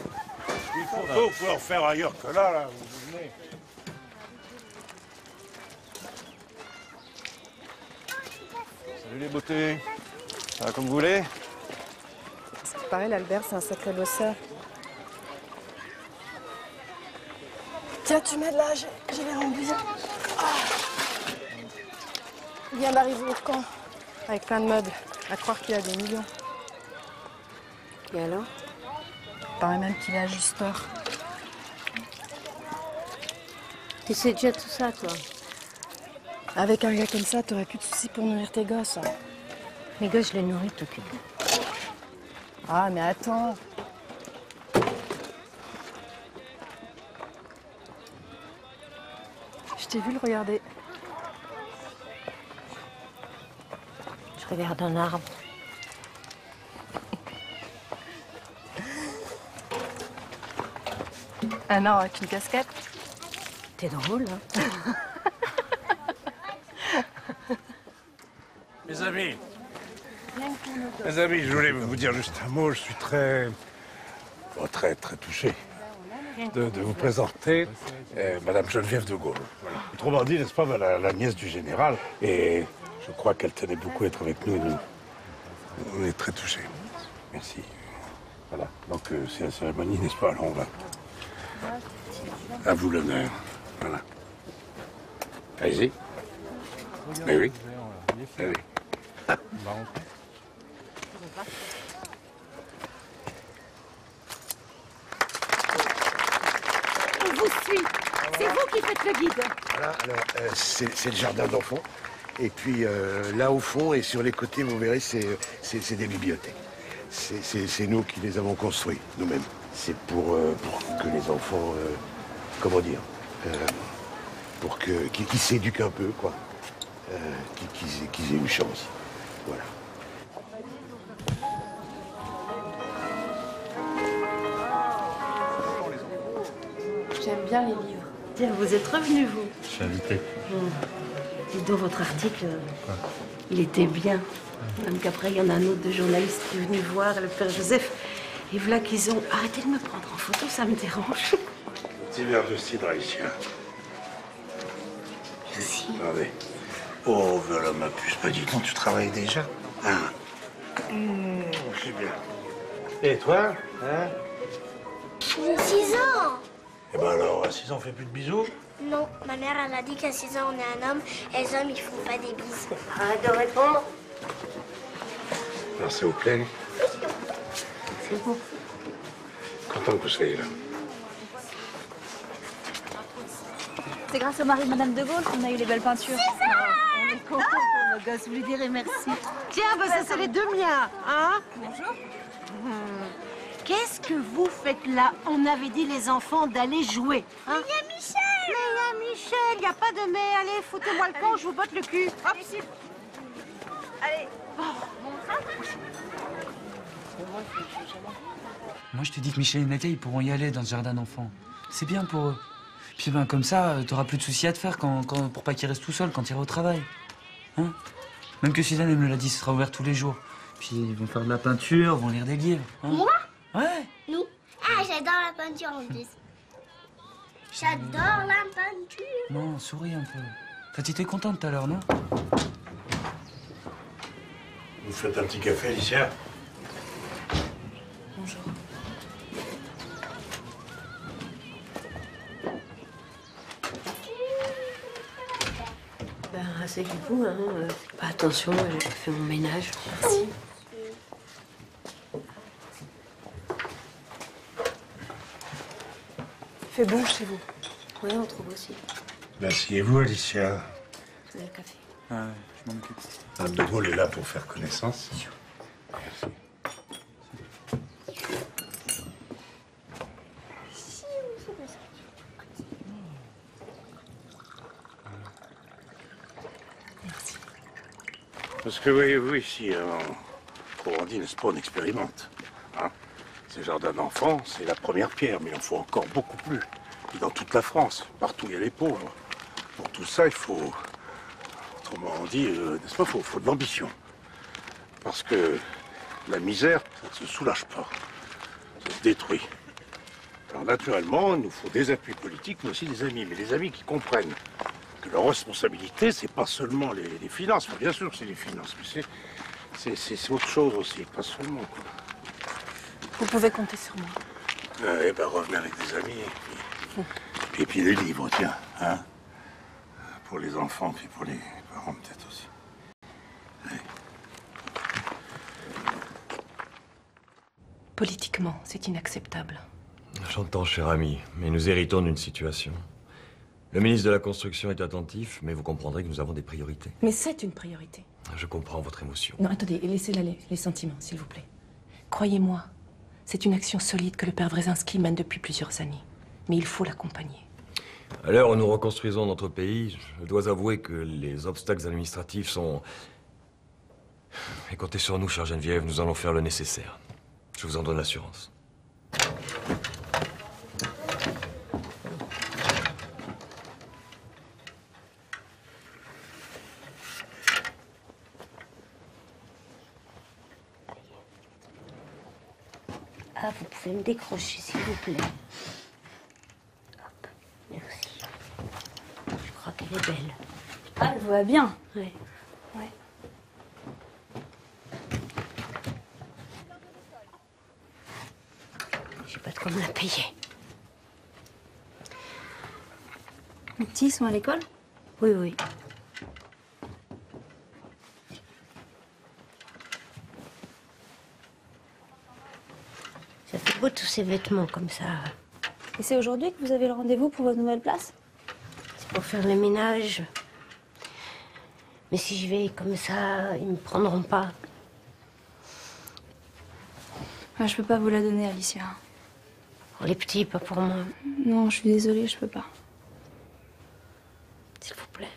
[SPEAKER 1] Il faut pas, vous pouvez en faire ailleurs que là, vous venez.
[SPEAKER 14] Salut les beautés. Ça va comme vous voulez?
[SPEAKER 9] Ce qui paraît, l'Albert, c'est un sacré bosseur. Tiens, tu m'aides là, j'ai l'air embusée. Il vient d'arriver au camp, avec plein de meubles. À croire qu'il a des millions.
[SPEAKER 5] Et alors?
[SPEAKER 9] Il paraît même qu'il est ajusteur.
[SPEAKER 5] Tu sais déjà tout ça, toi?
[SPEAKER 9] Avec un gars comme ça, t'aurais plus de soucis pour nourrir tes gosses.
[SPEAKER 5] Les gosses, je les nourris, t'occupes.
[SPEAKER 9] Ah, mais attends. Je t'ai vu le regarder.
[SPEAKER 5] Je regarde un arbre.
[SPEAKER 9] Un arbre avec une casquette.
[SPEAKER 5] T'es drôle, hein?
[SPEAKER 1] Mes amis, je voulais vous dire juste un mot. Je suis très touché de vous présenter Madame Geneviève de Gaulle. Voilà. Autrement dit, n'est-ce pas, la nièce du général. Et je crois qu'elle tenait beaucoup à être avec nous. On est très touchés. Merci. Voilà. Donc c'est la cérémonie, n'est-ce pas? Alors on va. À vous l'honneur. Voilà. Allez-y. Eh oui. Eh oui.
[SPEAKER 10] On vous suit. C'est vous qui faites le guide.
[SPEAKER 8] Voilà, alors, c'est le jardin d'enfants. Et puis là au fond et sur les côtés, vous verrez, c'est des bibliothèques. C'est nous qui les avons construits, nous-mêmes. C'est pour que les enfants, comment dire, pour qu'ils s'éduquent un peu, quoi. Qu'ils aient une chance. Voilà.
[SPEAKER 9] J'aime bien les livres.
[SPEAKER 10] Tiens, vous êtes revenu, vous.
[SPEAKER 16] Je suis invité.
[SPEAKER 10] Dites donc, votre article, il était bien. Même qu'après, il y en a un autre de journaliste qui est venu voir le père Joseph. Et voilà qu'ils ont arrêté de me prendre en photo, ça me dérange.
[SPEAKER 1] Petit verre de cidre ici.
[SPEAKER 10] Merci.
[SPEAKER 1] Regardez. Oh, voilà ma puce. Pas dit, tu travailles déjà? Hein? C'est bien. Et toi? Hein?
[SPEAKER 4] J'ai 6 ans.
[SPEAKER 1] Eh ben alors, à 6 ans, on fait plus de bisous?
[SPEAKER 4] Non, ma mère, elle a dit qu'à 6 ans, on est un homme, et les hommes, ils font pas des bises. Arrête de répondre.
[SPEAKER 1] Alors, ça vous plaît?
[SPEAKER 5] C'est bon.
[SPEAKER 1] Content que vous soyez là.
[SPEAKER 13] C'est grâce au mari de Madame de Gaulle qu'on a eu les belles peintures.
[SPEAKER 10] C'est ça! On est contents pour nos gosses, vous lui direz merci. Tiens, bah, ça c'est les deux miens, hein?
[SPEAKER 13] Bonjour.
[SPEAKER 10] Qu'est-ce que vous faites là? On avait dit les enfants d'aller jouer. Hein?
[SPEAKER 4] Mais il y a Michel!
[SPEAKER 10] Mais il y a Michel, il n'y a pas de mais. Allez, foutez-moi le camp, je vous botte le cul. Hop, ici. Allez.
[SPEAKER 6] Moi, je te dis que Michel et Nadia, ils pourront y aller dans ce jardin d'enfants. C'est bien pour eux. Puis ben, comme ça, t'auras plus de soucis à te faire pour pas qu'ils restent tout seuls quand ils iront au travail. Hein? Même que Suzanne, elle me l'a dit, ce sera ouvert tous les jours. Puis ils vont faire de la peinture, vont lire des livres. Hein?
[SPEAKER 4] Moi?
[SPEAKER 6] Ouais.
[SPEAKER 4] Nous? Ah, j'adore la peinture en plus. J'adore la peinture.
[SPEAKER 6] Non, souris un peu. Enfin, t'étais contente tout à l'heure, non?
[SPEAKER 1] Vous faites un petit café, Alicia?
[SPEAKER 5] Bonjour. Ben, asseyez-vous, hein. Faites pas attention, j'ai fait mon ménage. Merci. Il fait bon chez vous. Oui, on trouve aussi.
[SPEAKER 1] Asseyez-vous, Alicia.
[SPEAKER 5] Vous avez le café.
[SPEAKER 6] Ah ouais, je m'en occupe.
[SPEAKER 1] De Gaulle est là pour faire connaissance. Merci. Parce que voyez-vous ici, on dit, n'est-ce pas, on expérimente. Hein? Ce jardin d'enfants, c'est la première pierre, mais il en faut encore beaucoup plus. Et dans toute la France, partout il y a les pauvres. Pour tout ça, il faut, autrement dit, n'est-ce pas, faut de l'ambition. Parce que la misère, ça ne se soulage pas, ça se détruit. Alors naturellement, il nous faut des appuis politiques, mais aussi des amis. Mais des amis qui comprennent que leur responsabilité, c'est pas seulement les finances. Enfin, bien sûr que c'est les finances, mais c'est autre chose aussi, pas seulement, quoi.
[SPEAKER 5] Vous pouvez compter sur moi.
[SPEAKER 1] Eh ben, revenez avec des amis, et puis les livres, tiens, hein. Pour les enfants, puis pour les parents, peut-être aussi. Allez.
[SPEAKER 17] Politiquement, c'est inacceptable.
[SPEAKER 8] J'entends, cher ami, mais nous héritons d'une situation. Le ministre de la Construction est attentif, mais vous comprendrez que nous avons des priorités.
[SPEAKER 17] Mais c'est une priorité.
[SPEAKER 8] Je comprends votre émotion.
[SPEAKER 17] Non, attendez, laissez-la les sentiments, s'il vous plaît. Croyez-moi, c'est une action solide que le père Wresinski mène depuis plusieurs années. Mais il faut l'accompagner.
[SPEAKER 8] À l'heure où nous reconstruisons notre pays, je dois avouer que les obstacles administratifs sont... Et comptez sur nous, chère Geneviève, nous allons faire le nécessaire. Je vous en donne l'assurance.
[SPEAKER 4] Ah, vous pouvez me décrocher, s'il vous plaît. Hop, merci. Je crois qu'elle est belle.
[SPEAKER 13] Ah, elle vous va bien.
[SPEAKER 4] Oui.
[SPEAKER 13] Ouais.
[SPEAKER 4] J'ai pas de quoi me la payer.
[SPEAKER 13] Les petits sont à l'école?
[SPEAKER 4] Oui, oui. Ça fait beau tous ces vêtements comme ça.
[SPEAKER 13] Et c'est aujourd'hui que vous avez le rendez-vous pour votre nouvelle place?
[SPEAKER 4] C'est pour faire le ménage. Mais si je vais comme ça, ils me prendront pas.
[SPEAKER 13] Ah, je peux pas vous la donner, Alicia.
[SPEAKER 4] Pour les petits, pas pour moi.
[SPEAKER 13] Non, je suis désolée, je peux pas.
[SPEAKER 4] S'il vous plaît.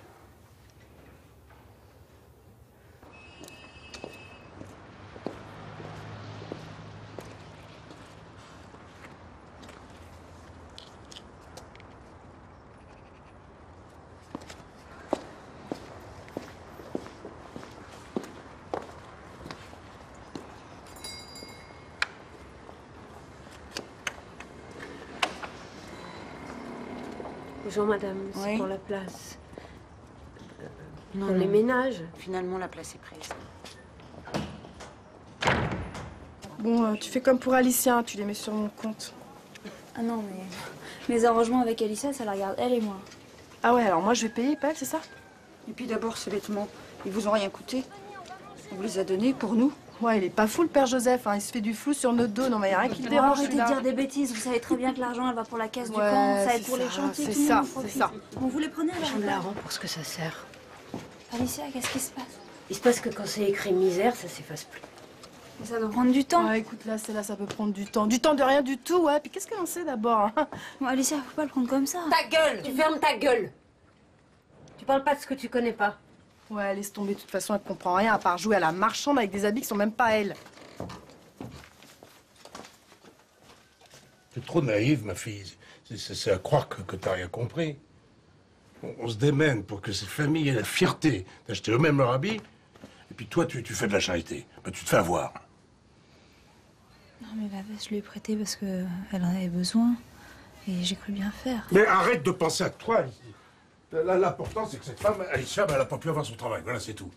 [SPEAKER 5] Bonjour madame, c'est
[SPEAKER 18] Oui.
[SPEAKER 5] pour la place.
[SPEAKER 18] Non,
[SPEAKER 5] Pour les
[SPEAKER 18] non.
[SPEAKER 5] ménages.
[SPEAKER 18] Finalement, la place est prise.
[SPEAKER 9] Bon, tu fais comme pour Alicia, tu les mets sur mon compte.
[SPEAKER 13] Ah non, mais mes arrangements avec Alicia, ça la regarde elle et moi.
[SPEAKER 9] Ah ouais, alors moi je vais payer, pas elle, c'est ça?
[SPEAKER 18] Et puis d'abord, ces vêtements, ils vous ont rien coûté. On vous les a donnés pour nous.
[SPEAKER 9] Ouais, il est pas fou le père Joseph, hein. Il se fait du flou sur notre dos. Non mais y a rien qui le
[SPEAKER 13] Oh,
[SPEAKER 9] dérange.
[SPEAKER 13] arrêtez de
[SPEAKER 9] celui-là.
[SPEAKER 13] dire des bêtises, vous savez très bien que l'argent, elle va pour la caisse du
[SPEAKER 9] Ouais,
[SPEAKER 13] camp, ça aide
[SPEAKER 9] c'est
[SPEAKER 13] pour les
[SPEAKER 9] ça,
[SPEAKER 13] chantiers.
[SPEAKER 9] c'est
[SPEAKER 13] tout le
[SPEAKER 9] ça,
[SPEAKER 13] monde
[SPEAKER 9] c'est
[SPEAKER 13] profite.
[SPEAKER 9] ça.
[SPEAKER 13] Bon, vous les prenez alors?
[SPEAKER 5] Je me la rends pour ce que ça sert.
[SPEAKER 13] Alicia, qu'est-ce qui se passe?
[SPEAKER 5] Il se passe que quand c'est écrit misère, ça s'efface plus.
[SPEAKER 13] Mais ça doit prendre du temps.
[SPEAKER 9] Ouais, écoute, là, ça peut prendre du temps. Du temps de rien du tout, ouais. Puis qu'est-ce qu'elle en sait d'abord, hein?
[SPEAKER 13] Bon, Alicia, faut pas le prendre comme ça.
[SPEAKER 4] Ta gueule! Tu fermes ta gueule! Tu parles pas de ce que tu connais pas.
[SPEAKER 9] Ouais, laisse tomber. De toute façon, elle comprend rien à part jouer à la marchande avec des habits qui sont même pas elle.
[SPEAKER 1] T'es trop naïve, ma fille. C'est à croire que t'as rien compris. On se démène pour que ces familles aient la fierté d'acheter eux-mêmes leurs habits. Et puis toi, tu fais de la charité. Ben, tu te fais avoir.
[SPEAKER 13] Non, mais la veste, je lui ai prêté parce qu'elle en avait besoin. Et j'ai cru bien faire.
[SPEAKER 1] Mais arrête de penser à toi. Là, l'important, c'est que cette femme, Alicia, ben, elle n'a pas pu avoir son travail. Voilà, c'est tout.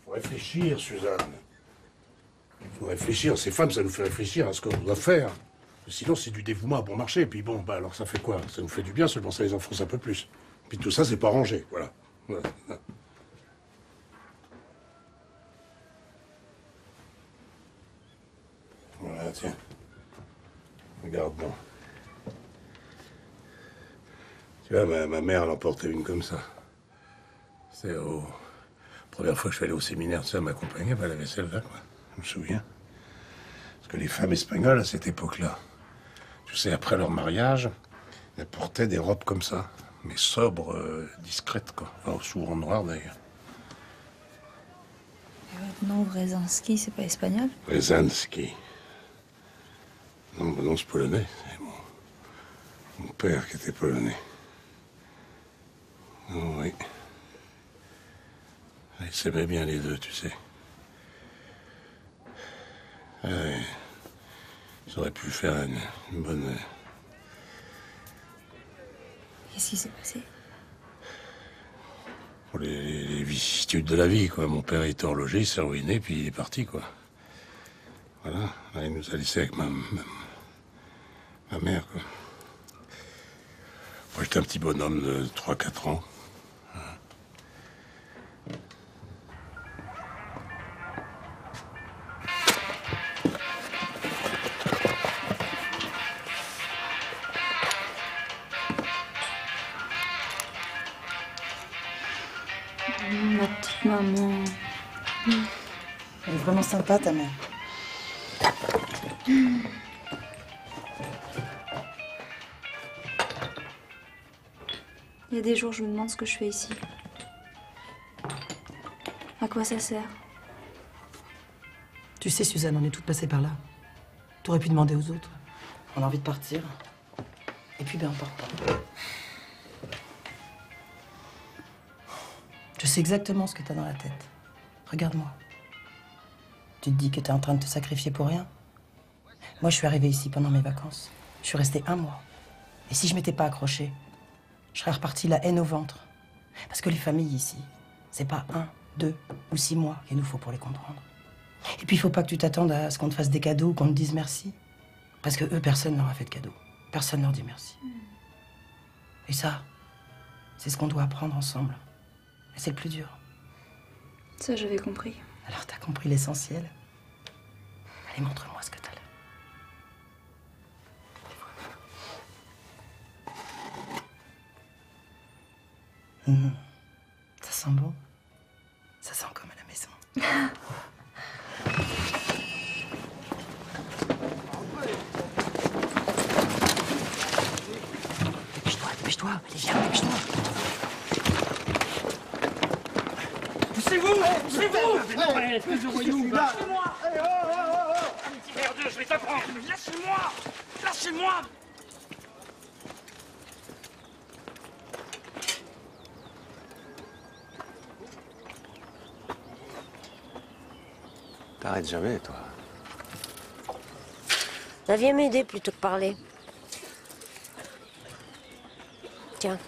[SPEAKER 1] Faut réfléchir, Suzanne. Faut réfléchir. Ces femmes, ça nous fait réfléchir à ce qu'on doit faire. Sinon, c'est du dévouement à bon marché. Et puis bon, bah alors ça fait quoi? Ça nous fait du bien, seulement ça les enfonce un peu plus. Puis tout ça, c'est pas rangé. Voilà. Voilà. Voilà, tiens. Regarde donc. Tu vois, ma mère, elle en portait une comme ça. C'était la première fois que je suis allé au séminaire, tu sais, elle m'accompagnait, elle avait celle-là, quoi. Je me souviens. Parce que les femmes espagnoles, à cette époque-là, tu sais, après leur mariage, elles portaient des robes comme ça, mais sobres, discrètes, quoi. Enfin, souvent noires, d'ailleurs.
[SPEAKER 13] Et votre nom, Wresinski, c'est pas espagnol?
[SPEAKER 1] Wresinski. Non, mon nom, c'est polonais. C'est mon père qui était polonais. Oh, oui. Ils s'aimaient bien les deux, tu sais. Ouais. Ils auraient pu faire une bonne...
[SPEAKER 13] Qu'est-ce qui s'est passé?
[SPEAKER 1] Pour les vicissitudes de la vie, quoi. Mon père était horloger, il s'est ruiné, puis il est parti, quoi. Voilà. Là, il nous a laissés avec ma mère, quoi. Moi, j'étais un petit bonhomme de 3-4 ans.
[SPEAKER 13] Ma petite maman.
[SPEAKER 18] Elle est vraiment sympa, ta mère.
[SPEAKER 13] Il y a des jours, je me demande ce que je fais ici. À quoi ça sert?
[SPEAKER 18] Tu sais, Suzanne, on est toutes passées par là. T'aurais pu demander aux autres. On a envie de partir. Et puis, ben, on part pas. Je sais exactement ce que t'as dans la tête. Regarde-moi. Tu te dis que t'es en train de te sacrifier pour rien? Moi, je suis arrivée ici pendant mes vacances. Je suis restée 1 mois. Et si je m'étais pas accrochée, je serais repartie la haine au ventre. Parce que les familles ici, c'est pas 1, 2 ou 6 mois qu'il nous faut pour les comprendre. Et puis, il faut pas que tu t'attendes à ce qu'on te fasse des cadeaux ou qu'on te dise merci. Parce que eux, personne leur a fait de cadeaux. Personne leur dit merci. Et ça, c'est ce qu'on doit apprendre ensemble. Et c'est le plus dur.
[SPEAKER 13] Ça, j'avais compris.
[SPEAKER 18] Alors, t'as compris l'essentiel? Allez, montre-moi ce que t'as là. Ça sent bon. Ça sent comme à la maison. Dépêche-toi, dépêche-toi. Allez, viens, dépêche-toi.
[SPEAKER 12] Poussez-vous! Poussez-vous!
[SPEAKER 15] Non, mais
[SPEAKER 12] espèce de voyou!
[SPEAKER 15] Lâchez-moi! Un petit merdeux, je vais t'apprendre! Lâchez-moi! Lâchez-moi!
[SPEAKER 8] T'arrêtes jamais, toi.
[SPEAKER 4] Bah, viens m'aider plutôt que parler. Tiens.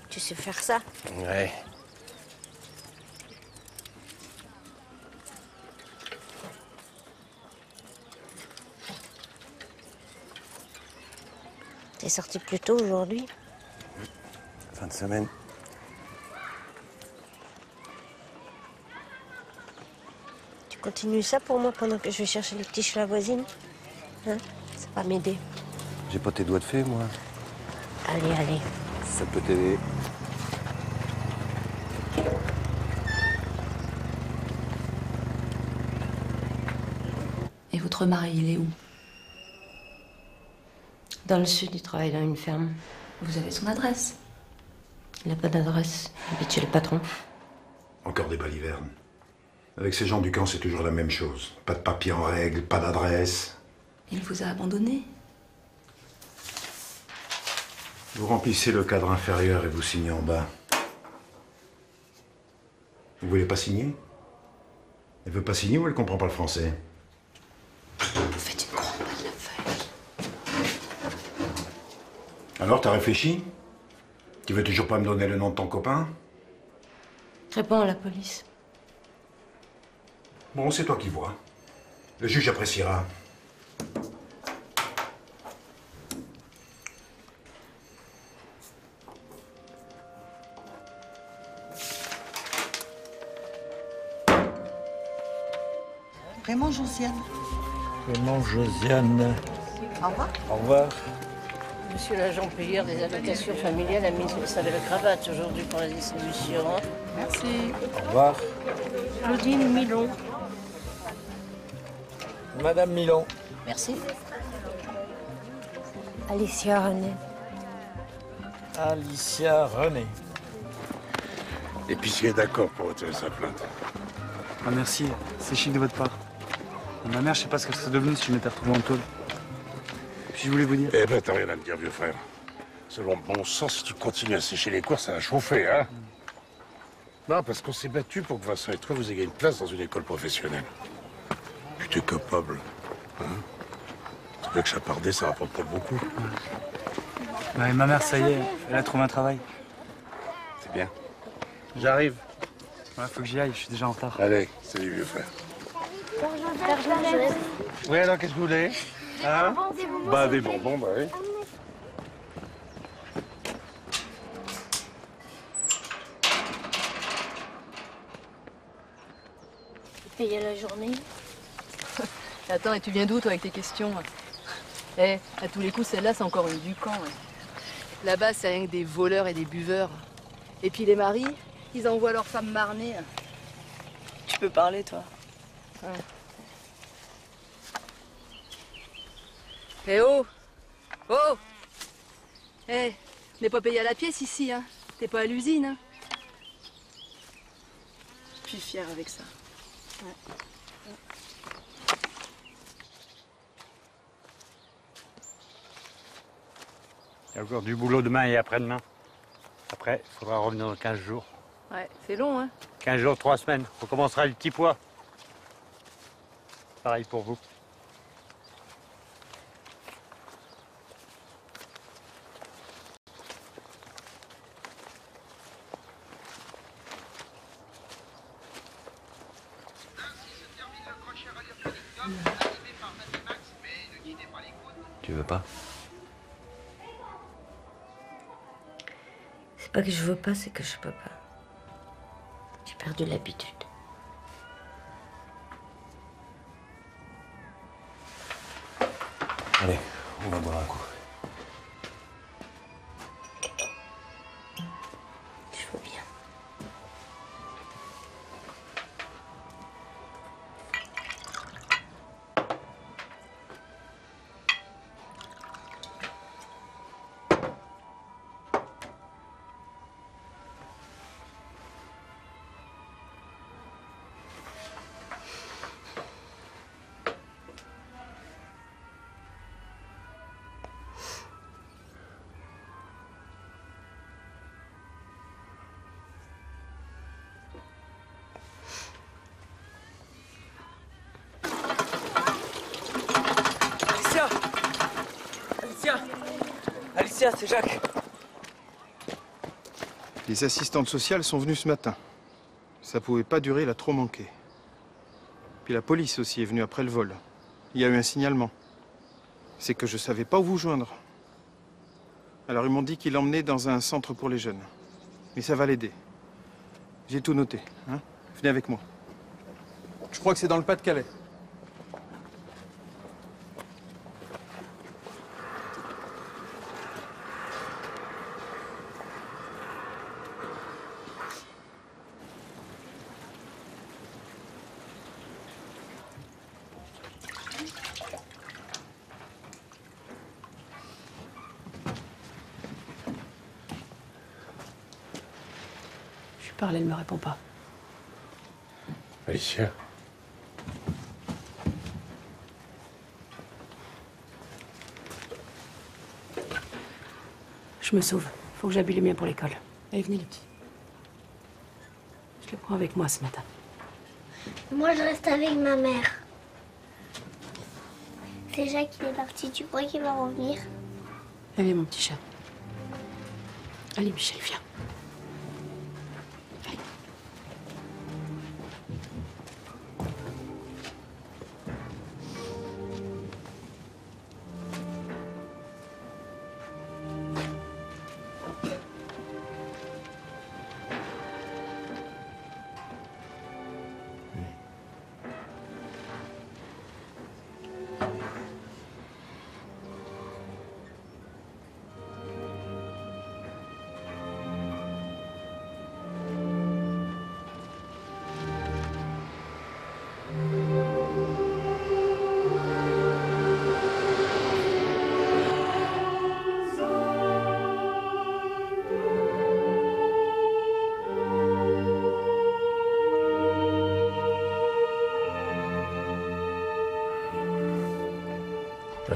[SPEAKER 4] Tu sais faire ça?
[SPEAKER 8] Ouais.
[SPEAKER 4] T'es sorti plus tôt aujourd'hui?
[SPEAKER 8] Fin de semaine.
[SPEAKER 4] Tu continues ça pour moi pendant que je vais chercher les petits chez la voisine? Hein? Ça va m'aider.
[SPEAKER 8] J'ai pas tes doigts de fée, moi.
[SPEAKER 4] Allez, allez.
[SPEAKER 8] Ça peut t'aider.
[SPEAKER 5] Votre mari, il est où?
[SPEAKER 4] Dans le sud, il travaille dans une ferme.
[SPEAKER 5] Vous avez son adresse?
[SPEAKER 4] Il n'a pas d'adresse. Il habite chez le patron.
[SPEAKER 1] Encore des balivernes. Avec ces gens du camp, c'est toujours la même chose. Pas de papier en règle, pas d'adresse.
[SPEAKER 5] Il vous a abandonné?
[SPEAKER 1] Vous remplissez le cadre inférieur et vous signez en bas. Vous voulez pas signer? Elle veut pas signer ou elle comprend pas le français?
[SPEAKER 5] En fait, tu ne comprends pas de la feuille.
[SPEAKER 1] Alors, t'as réfléchi? Tu veux toujours pas me donner le nom de ton copain?
[SPEAKER 4] Réponds à la police.
[SPEAKER 1] Bon, c'est toi qui vois. Le juge appréciera.
[SPEAKER 19] Vraiment, Josiane.
[SPEAKER 7] Vraiment, Josiane.
[SPEAKER 19] Au revoir.
[SPEAKER 7] Au revoir.
[SPEAKER 20] Monsieur l'agent payeur des allocations familiales a mis sa belle cravate aujourd'hui pour la distribution.
[SPEAKER 19] Merci.
[SPEAKER 7] Au revoir.
[SPEAKER 20] Claudine Milon.
[SPEAKER 7] Madame Milon.
[SPEAKER 20] Merci.
[SPEAKER 4] Alicia René.
[SPEAKER 7] Alicia René.
[SPEAKER 1] L'épicier est d'accord pour retirer sa plainte.
[SPEAKER 6] Ah merci, c'est chic de votre part. Ma mère, je sais pas ce qu'elle serait devenue si je m'étais retrouvé en tôle. Puis je voulais vous dire...
[SPEAKER 1] Eh ben, t'as rien à me dire, vieux frère. Selon le bon sens, si tu continues à sécher les cours, ça va chauffer, hein? Non, parce qu'on s'est battu pour que Vincent et toi, vous ayez une place dans une école professionnelle. Puis t'es capable, hein? Tu veux que Chapardé, ça rapporte pas beaucoup.
[SPEAKER 6] Ouais, ma mère, ça y est, elle a trouvé un travail.
[SPEAKER 1] C'est bien. J'arrive.
[SPEAKER 6] Ouais, faut que j'y aille, je suis déjà en retard.
[SPEAKER 1] Allez, salut, vieux frère.
[SPEAKER 15] Oui, alors, qu'est-ce que vous voulez? Hein?
[SPEAKER 1] Bah, des bonbons, bah oui.
[SPEAKER 4] Payer la journée.
[SPEAKER 21] Attends, et tu viens d'où, toi, avec tes questions? Eh, à tous les coups, celle-là, c'est encore une du camp. Là-bas, c'est rien que des voleurs et des buveurs. Et puis les maris, ils envoient leurs femmes marner. Tu peux parler, toi? Eh oh! Oh! Eh, on n'est pas payé à la pièce ici, hein? T'es pas à l'usine, hein? Je suis fière avec ça. Ouais.
[SPEAKER 7] Il y a encore du boulot demain et après-demain. Après, il faudra revenir dans 15 jours.
[SPEAKER 21] Ouais, c'est long, hein?
[SPEAKER 7] 15 jours, 3 semaines. On commencera le petit pois. Pareil pour vous.
[SPEAKER 8] Tu veux pas?
[SPEAKER 4] C'est pas que je veux pas, c'est que je peux pas. J'ai perdu l'habitude.
[SPEAKER 8] Allez, on va boire un coup.
[SPEAKER 4] Je veux bien.
[SPEAKER 6] Alicia! Alicia! Alicia, c'est Jacques.
[SPEAKER 14] Les assistantes sociales sont venues ce matin. Ça pouvait pas durer, il a trop manqué. Puis la police aussi est venue après le vol. Il y a eu un signalement. C'est que je savais pas où vous joindre. Alors ils m'ont dit qu'il l'emmenait dans un centre pour les jeunes. Mais ça va l'aider. J'ai tout noté, hein? Venez avec moi. Je crois que c'est dans le Pas-de-Calais.
[SPEAKER 17] parle, elle me répond pas.
[SPEAKER 1] Alicia.
[SPEAKER 17] Je me sauve. Faut que j'habille les miens pour l'école. Allez, venez les petits. Je les prends avec moi ce matin.
[SPEAKER 4] Moi, je reste avec ma mère. C'est Jacques qui est parti. Tu crois qu'il va revenir?
[SPEAKER 17] Allez, mon petit chat. Allez, Michel, viens.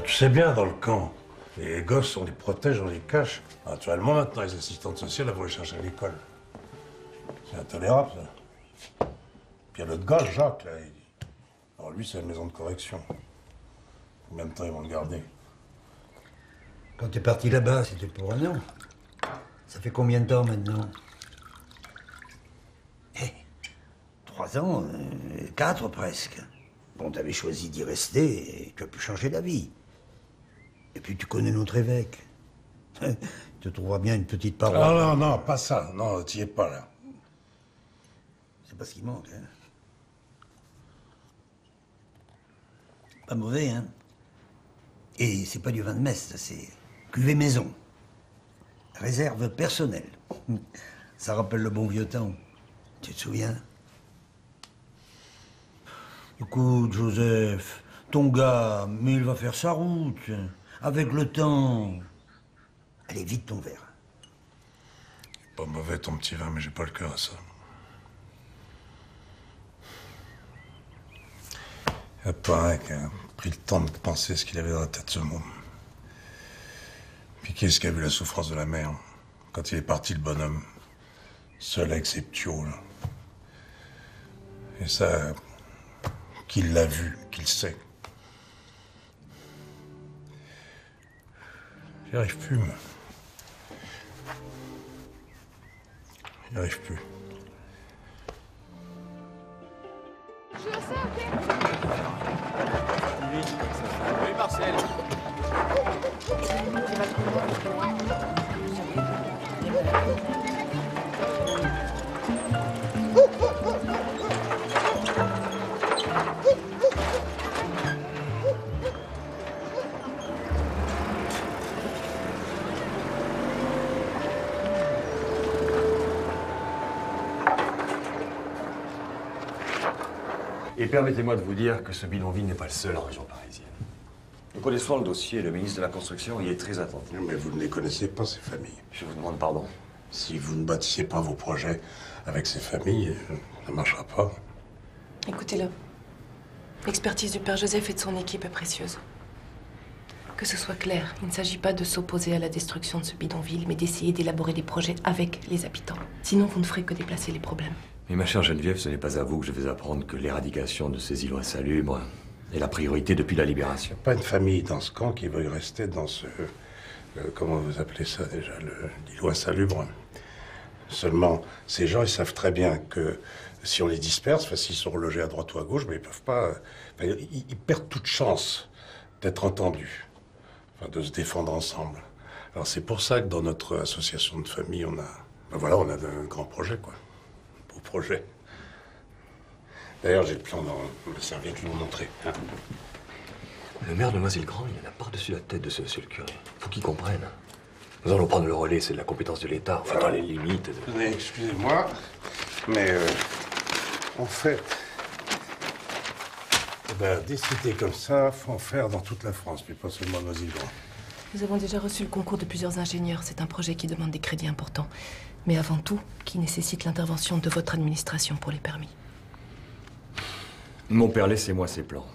[SPEAKER 1] Tu sais bien, dans le camp, les gosses, on les protège, on les cache. Naturellement, maintenant, les assistantes sociales, elles vont les chercher à l'école. C'est intolérable, ça. Puis il y a l'autre gars, Jacques, là. Alors lui, c'est la maison de correction. Combien de temps ils vont le garder?
[SPEAKER 2] Quand t'es parti là-bas, c'était pour un an. Ça fait combien de temps maintenant? 3 ans, 4 presque. Bon, t'avais choisi d'y rester et tu as pu changer d'avis. Et puis tu connais notre évêque. Il te trouvera bien une petite parole.
[SPEAKER 1] Non, non, pas ça. Non, t'y es pas, là.
[SPEAKER 2] C'est pas ce qui manque, hein. Pas mauvais, hein. Et c'est pas du vin de messe, ça, c'est cuvée maison. Réserve personnelle. Ça rappelle le bon vieux temps. Tu te souviens? Écoute, Joseph, ton gars, mais il va faire sa route. Avec le temps. Allez, vite ton verre.
[SPEAKER 1] Pas mauvais ton petit vin, mais j'ai pas le cœur à ça. Il y a pas un qui a pris le temps de penser ce qu'il avait dans la tête, ce môme. Puis qui est-ce qui a vu la souffrance de la mère quand il est parti, le bonhomme, seul avec ses ptios, là. Et ça, qui l'a vu, qui le sait. J'y arrive plus, moi. J'y arrive plus.
[SPEAKER 11] Je sais, ok.
[SPEAKER 15] Oui, Marcel.
[SPEAKER 8] Et permettez-moi de vous dire que ce bidonville n'est pas le seul en région parisienne. Nous connaissons le dossier, le ministre de la Construction y est très attentif.
[SPEAKER 1] Mais vous ne les connaissez pas, ces familles.
[SPEAKER 8] Je vous demande pardon.
[SPEAKER 1] Si vous ne bâtissez pas vos projets avec ces familles, ça ne marchera pas.
[SPEAKER 17] Écoutez-le. L'expertise du père Joseph et de son équipe est précieuse. Que ce soit clair, il ne s'agit pas de s'opposer à la destruction de ce bidonville, mais d'essayer d'élaborer des projets avec les habitants. Sinon, vous ne ferez que déplacer les problèmes.
[SPEAKER 8] Mais ma chère Geneviève, ce n'est pas à vous que je vais apprendre que l'éradication de ces îlots insalubres est la priorité depuis la libération.
[SPEAKER 1] Pas une famille dans ce camp qui veuille rester dans ce... comment vous appelez ça déjà? L'îlot insalubre. Seulement, ces gens, ils savent très bien que si on les disperse, enfin, s'ils sont relogés à droite ou à gauche, mais ils peuvent pas... Enfin, ils perdent toute chance d'être entendus, enfin, de se défendre ensemble. Alors c'est pour ça que dans notre association de famille, on a... Ben voilà, on a un grand projet, quoi. Beau projet. D'ailleurs, j'ai le plan dans ma serviette, je vais vous montrer. Hein.
[SPEAKER 8] Le maire de Noisy-le-Grand, il en a par-dessus la tête de ce monsieur le curé. Faut qu'il comprenne. Nous allons prendre le relais, c'est de la compétence de l'État, enfin dans les limites.
[SPEAKER 1] Tenez, excusez-moi, mais en fait, des cités comme ça, faut en faire dans toute la France, puis pas seulement Noisy-le-Grand.
[SPEAKER 17] Nous avons déjà reçu le concours de plusieurs ingénieurs. C'est un projet qui demande des crédits importants. Mais avant tout, qui nécessite l'intervention de votre administration pour les permis.
[SPEAKER 3] Mon père, laissez-moi ces plans.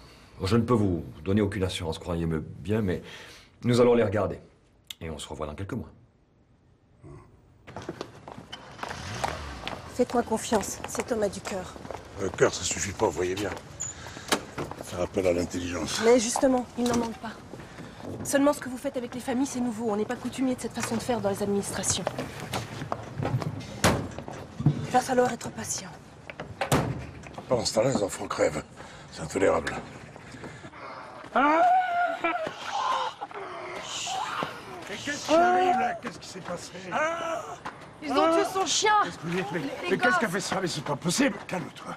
[SPEAKER 3] Je ne peux vous donner aucune assurance, croyez-me bien, mais nous allons les regarder. Et on se revoit dans quelques mois.
[SPEAKER 18] Faites-moi confiance, cet homme a du cœur.
[SPEAKER 1] Le cœur, ça suffit pas, vous voyez bien. Faire appel à l'intelligence.
[SPEAKER 18] Mais justement,
[SPEAKER 17] Il n'en manque pas. Seulement, ce que vous faites avec les familles, c'est nouveau. On n'est pas coutumier de cette façon de faire dans les administrations.
[SPEAKER 18] il va falloir être patient.
[SPEAKER 1] Pendant ce temps-là, les enfants crèvent. C'est intolérable.
[SPEAKER 15] Mais qu'est-ce qui arrive là? Qu'est-ce qui s'est passé?
[SPEAKER 10] Ils ont tué son chien.
[SPEAKER 15] Mais qu'est-ce qu'a fait ça? Mais c'est pas possible. Calme-toi.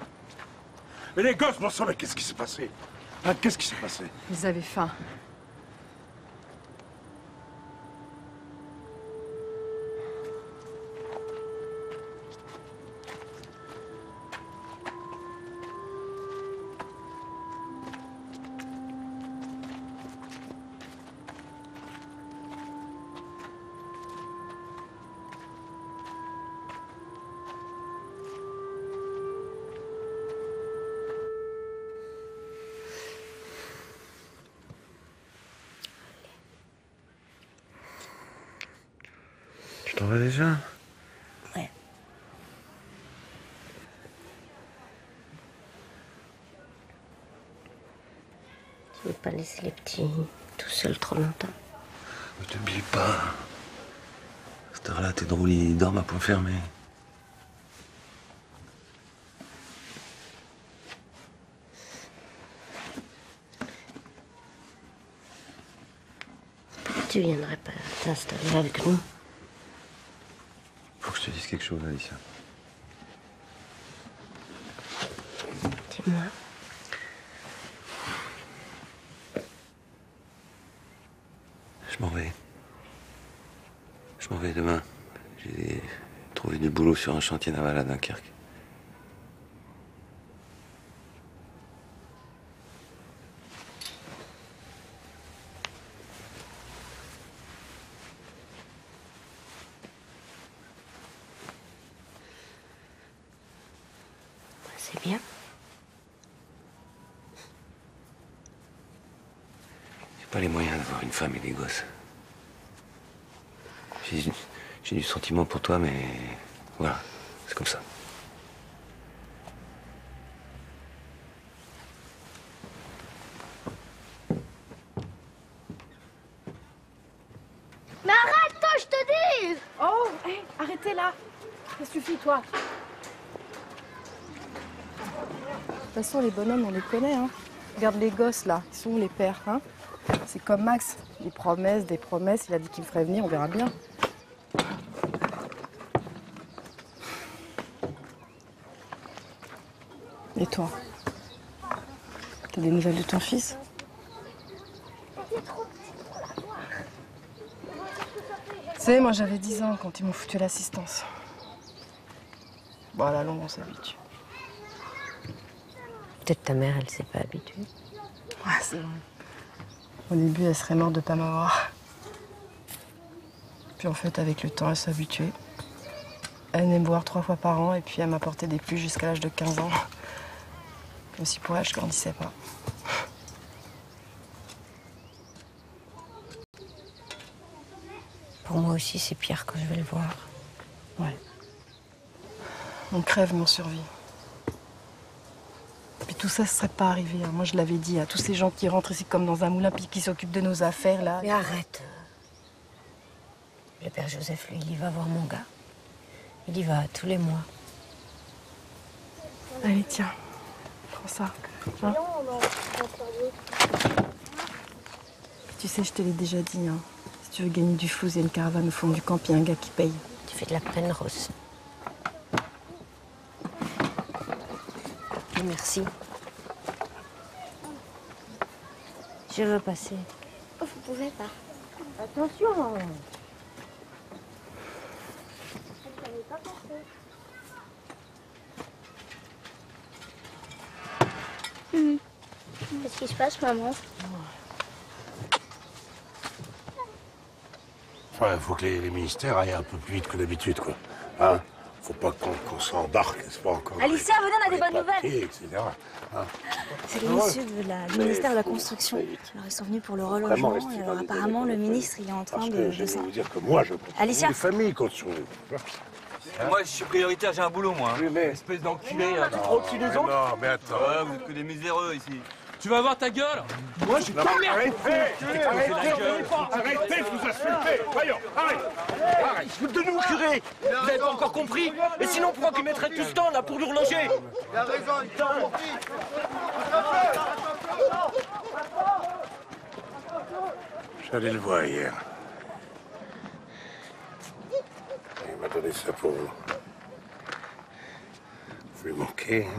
[SPEAKER 15] Mais les gosses, bon sang, mais qu'est-ce qui s'est passé? Hein, qu'est-ce qui s'est passé?
[SPEAKER 10] Ils avaient faim.
[SPEAKER 1] Tu t'en vas déjà?
[SPEAKER 4] Ouais. Je ne veux pas laisser les petits tout seuls trop longtemps.
[SPEAKER 8] Ne t'oublie pas. À cette heure-là, t'es dans le lit, ils dorment à point fermé.
[SPEAKER 4] Tu viendrais pas t'installer avec nous?
[SPEAKER 8] Faut que je te dise quelque chose, Alicia.
[SPEAKER 4] Dis-moi.
[SPEAKER 8] Je m'en vais. Je m'en vais demain. J'ai trouvé du boulot sur un chantier naval à Dunkerque.
[SPEAKER 4] C'est bien.
[SPEAKER 8] J'ai pas les moyens d'avoir une femme et des gosses. J'ai du sentiment pour toi, mais voilà, c'est comme ça.
[SPEAKER 10] Mais arrête-toi, je te dis! Oh, hé, arrêtez là! Ça suffit, toi!
[SPEAKER 9] De toute façon, les bonhommes, on les connaît, hein. Regarde les gosses, là. Ils sont où, les pères, hein? C'est comme Max. Des promesses. Il a dit qu'il me ferait venir, on verra bien. Et toi? T'as des nouvelles de ton fils? Tu sais, moi, j'avais 10 ans quand ils m'ont foutu l'assistance. Bon, à la longue, on s'habitue.
[SPEAKER 4] Peut-être ta mère, elle s'est pas habituée.
[SPEAKER 9] Ouais, c'est vrai. Au début, elle serait morte de pas m'avoir. Puis en fait, avec le temps, elle s'est habituée. Elle venait me voir 3 fois par an et puis elle m'apportait des pluches jusqu'à l'âge de 15 ans. Comme si pour elle, je grandissais pas.
[SPEAKER 4] Pour moi aussi, c'est pire quand je vais le voir.
[SPEAKER 9] Ouais. On crève, mais on survit. Puis tout ça, ce serait pas arrivé. Hein. Moi, je l'avais dit à tous ces gens qui rentrent ici comme dans un moulin, puis qui s'occupent de nos affaires, là.
[SPEAKER 4] Mais arrête. Le père Joseph, lui, il y va voir mon gars. Il y va tous les mois.
[SPEAKER 9] Allez, tiens. Prends ça. Hein. Tu sais, je te l'ai déjà dit, hein. Si tu veux gagner du flou, il y a une caravane au fond du camp, puis un gars qui paye.
[SPEAKER 4] Tu fais de la peine, Rose. Merci. Je veux passer.
[SPEAKER 10] Oh, vous pouvez pas. Attention.
[SPEAKER 22] Qu'est-ce qui se passe, maman?
[SPEAKER 1] Enfin, faut que les ministères aillent un peu plus vite que d'habitude, quoi. Hein? Faut pas qu'on s'embarque, c'est pas encore...
[SPEAKER 13] Alicia, venez, on a des bonnes nouvelles.
[SPEAKER 1] Etc. Hein?
[SPEAKER 13] C'est les messieurs du ministère de la Construction. Alors, ils sont venus pour le relogement, et alors apparemment, le ministre, il est en train de...
[SPEAKER 1] Je vais vous dire que moi, je compte
[SPEAKER 13] Alicia.
[SPEAKER 1] les familles comptent sur vous.
[SPEAKER 16] Moi, je suis prioritaire, j'ai un boulot, moi.
[SPEAKER 1] Oui, mais...
[SPEAKER 16] Espèce d'enculé, là. Tu te prends au-dessus des autres?
[SPEAKER 1] Non, mais attends.
[SPEAKER 16] Ouais, vous êtes que des miséreux, ici. Tu vas voir ta gueule.
[SPEAKER 15] Moi, j'ai pas merde.
[SPEAKER 16] Arrêtez
[SPEAKER 15] de vous insulter. Voyons, arrête.
[SPEAKER 16] Donnez-nous, curé. Vous n'avez pas encore compris? Et sinon, pourquoi qu'ils mettraient tout ce temps, là, pour nous reloger?
[SPEAKER 8] Il a raison, il t'a compris.
[SPEAKER 1] J'allais le voir hier. Il m'a donné ça pour vous. Vous lui manquez, hein?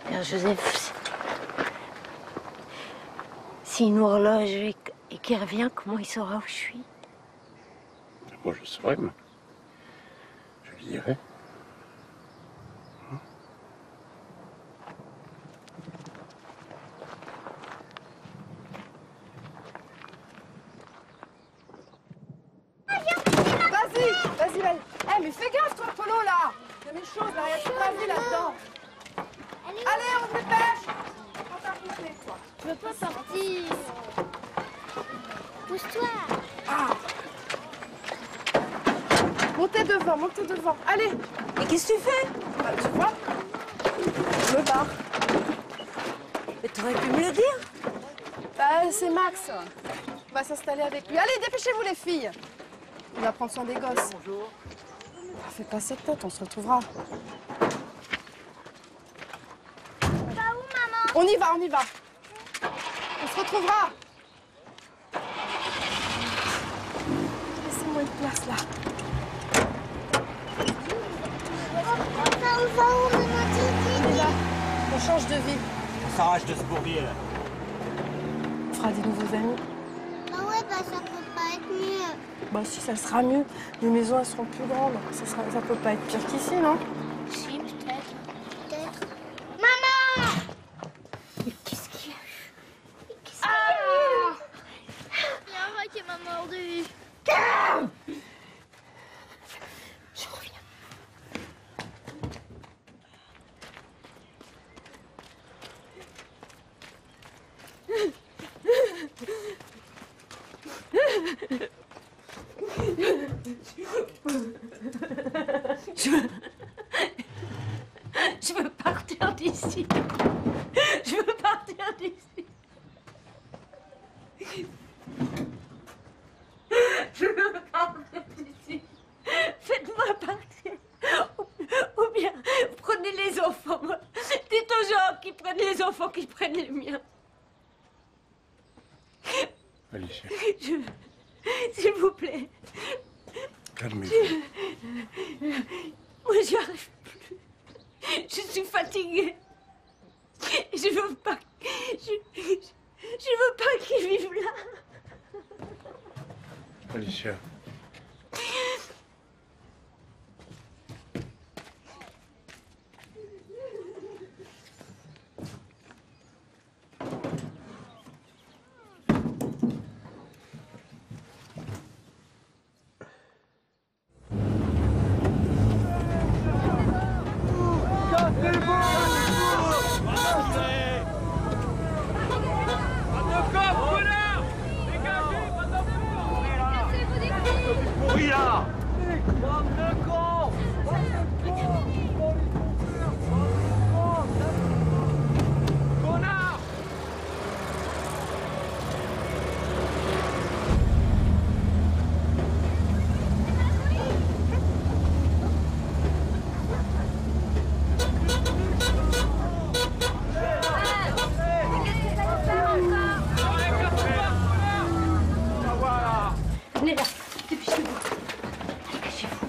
[SPEAKER 4] Père Joseph, s'il nous horloge et qu'il revient, comment il saura où je suis?
[SPEAKER 1] Moi, je saurais, moi. Je lui dirai.
[SPEAKER 11] Vas-y. Eh, mais fais gaffe, toi, Polo, là. Il y a mes choses, là, il y a toute ma vie là-dedans. Allez, on se dépêche. Prends ta poussée, toi.
[SPEAKER 22] Je veux pas sortir. Pousse-toi.
[SPEAKER 11] Ah. Montez devant. Allez.
[SPEAKER 13] Et qu'est-ce que tu fais?
[SPEAKER 11] Bah, tu vois, je me barre.
[SPEAKER 13] Mais t'aurais pu me le dire.
[SPEAKER 11] Bah, c'est Max. On va s'installer avec lui. Allez, dépêchez-vous, les filles. Il va prendre soin des gosses. Bonjour. Fais pas cette tête, on se retrouvera.
[SPEAKER 22] On va où, maman?
[SPEAKER 11] On y va. On se retrouvera. Laissez-moi une place, là.
[SPEAKER 22] On va où, maman Titi?
[SPEAKER 11] Là, on change de vie.
[SPEAKER 16] On s'arrache de ce bourbier, là.
[SPEAKER 11] On fera des nouveaux amis.
[SPEAKER 22] Ah ouais, bah ça peut pas être mieux.
[SPEAKER 11] Bah si, ça sera mieux. Les maisons, elles seront plus grandes. Ça peut pas être pire qu'ici, non?
[SPEAKER 22] Si, peut-être. Maman!
[SPEAKER 4] Mais qu'est-ce qu'il y a eu?
[SPEAKER 22] Il y a un rat qui m'a mordu.
[SPEAKER 4] Je reviens. Je veux partir d'ici. Je veux partir d'ici. Je veux partir d'ici. Faites-moi partir. Ou bien, prenez les enfants. Dites aux gens qui prennent les enfants, qui prennent les miens.
[SPEAKER 1] Alicia.
[SPEAKER 4] S'il vous plaît.
[SPEAKER 1] Calmez-vous.
[SPEAKER 4] Moi, j'y arrive plus. Je suis fatiguée. Je veux pas. Je veux pas qu'ils vivent là.
[SPEAKER 1] Alicia.
[SPEAKER 4] Venez là, dépêchez-vous. Allez, cachez-vous.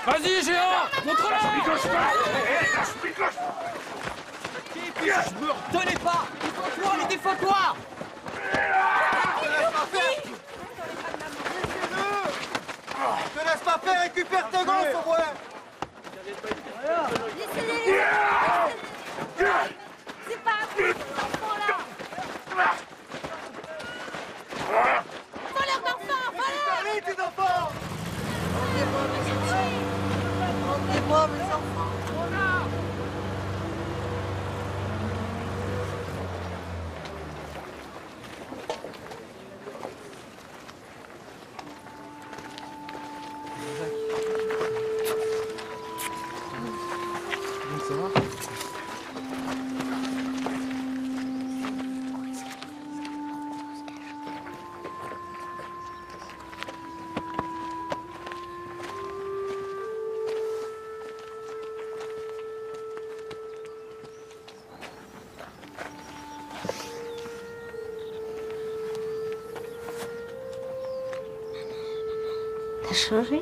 [SPEAKER 16] Vas-y, géant! Montre-la!
[SPEAKER 15] Lâche-moi! Lâche-moi!
[SPEAKER 16] Je me retenais pas. Défends-toi, allez, défends-toi.
[SPEAKER 8] Te laisse pas faire, récupère tes gosses au moins.
[SPEAKER 22] C'est pas un peu cet enfant-là. Voleur d'enfants, voleur.
[SPEAKER 8] Allez, tes enfants. Rendez-moi mes enfants. Rendez-moi mes enfants.
[SPEAKER 6] Ça va?
[SPEAKER 22] T'as changé?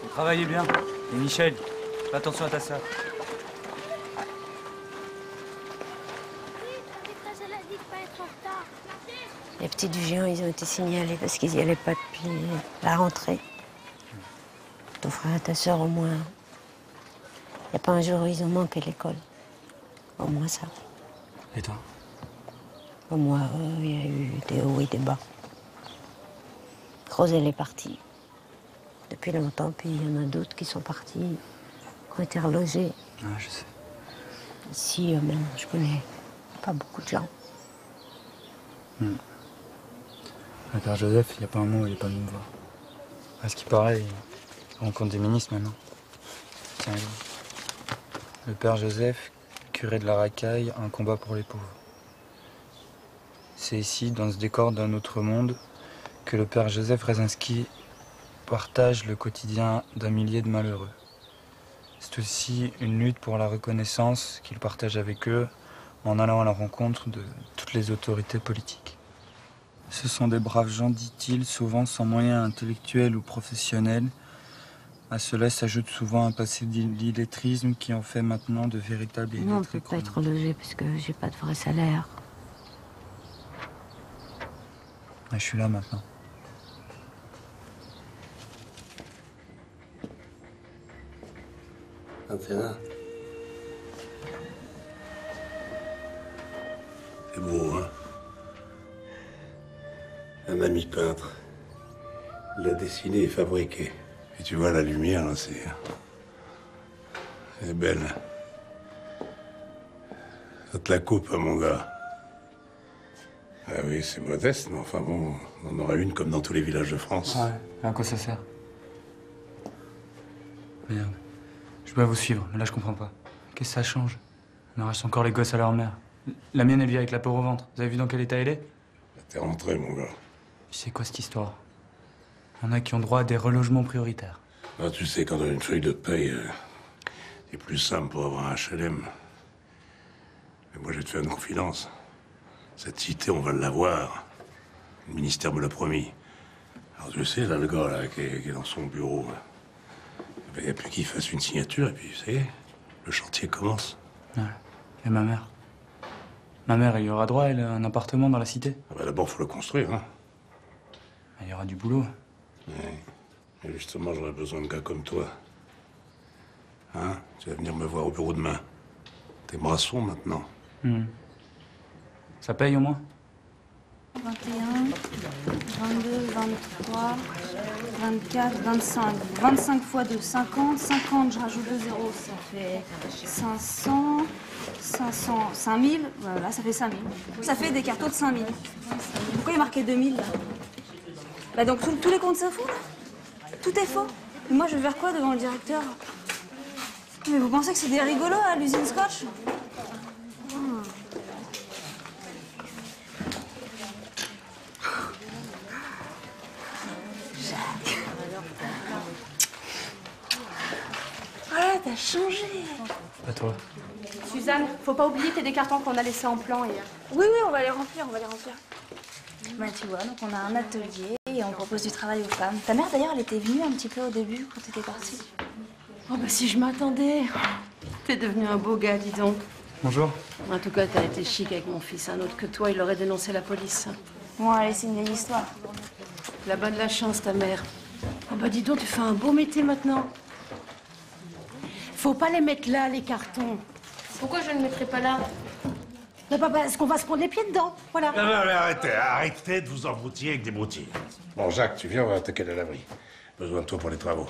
[SPEAKER 6] Travaillez bien. Et Michel, fais attention à ta sœur.
[SPEAKER 22] Les petits du géant, ils ont été signalés parce qu'ils n'y allaient pas depuis la rentrée. Ton frère et ta sœur, au moins. Il n'y a pas un jour où ils ont manqué l'école. Au moins ça.
[SPEAKER 6] Et toi?
[SPEAKER 22] Au moins, il y a eu des hauts et des bas. Roselle est partie depuis longtemps, puis il y en a d'autres qui sont partis, qui ont été relogés.
[SPEAKER 6] Ah, je sais.
[SPEAKER 22] Ici, même, je connais pas beaucoup de gens.
[SPEAKER 6] Le père Joseph, il n'y a pas un mot, il n'est pas venu me voir. À ce qui paraît, il rencontre des ministres maintenant. Tiens, le père Joseph, curé de la Racaille, un combat pour les pauvres. C'est ici, dans ce décor d'un autre monde, que le père Joseph Rezinski partage le quotidien d'un millier de malheureux. C'est aussi une lutte pour la reconnaissance qu'il partage avec eux en allant à la rencontre de toutes les autorités politiques. Ce sont des braves gens, dit-il, souvent sans moyens intellectuels ou professionnels. À cela s'ajoute souvent un passé d'illettrisme qui en fait maintenant de véritables illettrés.
[SPEAKER 22] Non, on ne peut pas être relogé parce que j'ai pas de vrai salaire.
[SPEAKER 6] Je suis là maintenant.
[SPEAKER 1] C'est beau, hein? Un ami peintre l'a dessiné et fabriqué. Et tu vois la lumière, là, c'est belle. Ça te la coupe, hein, mon gars. Ah oui, c'est modeste, mais enfin bon, on en aura une comme dans tous les villages de France.
[SPEAKER 6] Ouais, à quoi ça sert? Merde. Je dois vous suivre, mais là je comprends pas. Qu'est-ce que ça change? On arrache encore les gosses à leur mère. La mienne, elle vit avec la peur au ventre. Vous avez vu dans quel état elle est?
[SPEAKER 1] T'es rentré, mon gars.
[SPEAKER 6] C'est quoi cette histoire? Il y en a qui ont droit à des relogements prioritaires.
[SPEAKER 1] Ah, tu sais, quand on a une feuille de paye, c'est plus simple pour avoir un HLM. Mais moi, je vais te faire une confidence. Cette cité, on va l'avoir. Le ministère me l'a promis. Alors, tu sais, là, le gars, là, qui est dans son bureau, il n'y a plus qu'il fasse une signature, et puis, ça y est, le chantier commence.
[SPEAKER 6] Ouais. Et ma mère? Ma mère, elle y aura droit, elle, à un appartement dans la cité?
[SPEAKER 1] Ah bah, d'abord, faut le construire, hein.
[SPEAKER 6] Il y aura du boulot.
[SPEAKER 1] Ouais. Et justement, j'aurais besoin de gars comme toi. Hein? Tu vas venir me voir au bureau demain. T'es maçon, maintenant.
[SPEAKER 6] Ça paye, au moins?
[SPEAKER 13] 21, 22, 23, 24, 25. 25 fois 2, 50. 50, je rajoute 2 zéros, ça fait 500. 500, 5000. Voilà, ça fait 5000. Ça fait des cartons de 5000. Pourquoi il y a marqué 2000 là? Bah donc tous les comptes c'est faux là? Tout est faux. Mais moi je vais faire quoi devant le directeur? Mais vous pensez que c'est des rigolos à l'usine Scotch? Ouais, t'as changé.
[SPEAKER 6] Pas toi.
[SPEAKER 11] Suzanne, faut pas oublier tes cartons qu'on a laissés en plan hier.
[SPEAKER 13] Oui, on va les remplir, Bah, tu vois, donc on a un atelier et on propose du travail aux femmes. Ta mère, d'ailleurs, elle était venue un petit peu au début quand t'étais partie.
[SPEAKER 10] Oh bah si je m'attendais. T'es devenu un beau gars, dis donc.
[SPEAKER 6] Bonjour.
[SPEAKER 10] En tout cas, t'as été chic avec mon fils. Un autre que toi, il aurait dénoncé la police.
[SPEAKER 13] Bon, allez, c'est une vieille histoire.
[SPEAKER 10] La bonne de la chance, ta mère. Oh bah dis donc, tu fais un beau métier maintenant. Faut pas les mettre là, les cartons.
[SPEAKER 17] Pourquoi je ne le mettrai pas là?
[SPEAKER 10] Bah, parce qu'on va se prendre les pieds dedans, voilà.
[SPEAKER 1] Non, non, mais arrêtez de vous embrouiller avec des broutilles. Bon, Jacques, tu viens, on va attaquer à l'abri. Besoin de toi pour les travaux.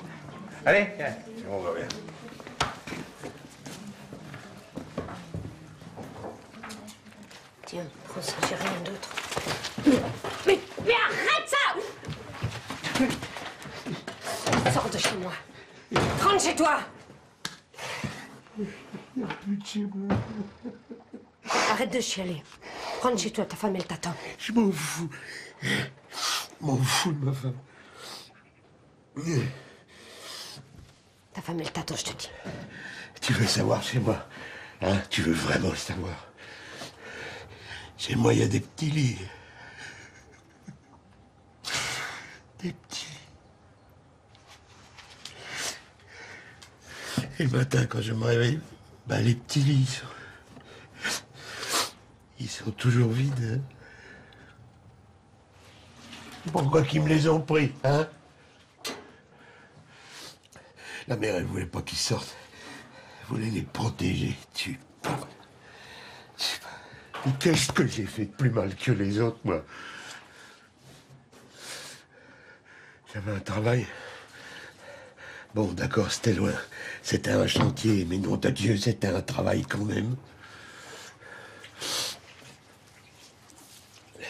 [SPEAKER 1] Allez, viens. On va bien.
[SPEAKER 22] Tiens, prends ça, j'ai rien d'autre.
[SPEAKER 17] Mais arrête ça! Sors de chez moi. Rentre chez toi. Arrête de chialer. Rentre chez toi, ta femme, elle t'attend.
[SPEAKER 1] Je m'en fous. Je m'en fous de ma femme.
[SPEAKER 17] Ta femme, elle t'attend, je te dis.
[SPEAKER 1] Tu veux savoir chez moi, hein? Tu veux vraiment le savoir? Chez moi, il y a des petits lits. Des petits. Et le matin, quand je me réveille, ben, les petits lits, ils sont toujours vides. Hein? Pourquoi qu'ils me les ont pris, hein? La mère, elle voulait pas qu'ils sortent. Elle voulait les protéger. Mais qu'est-ce que j'ai fait de plus mal que les autres, moi? J'avais un travail. Bon, d'accord, c'était loin. C'était un chantier, mais nom de Dieu, c'était un travail quand même.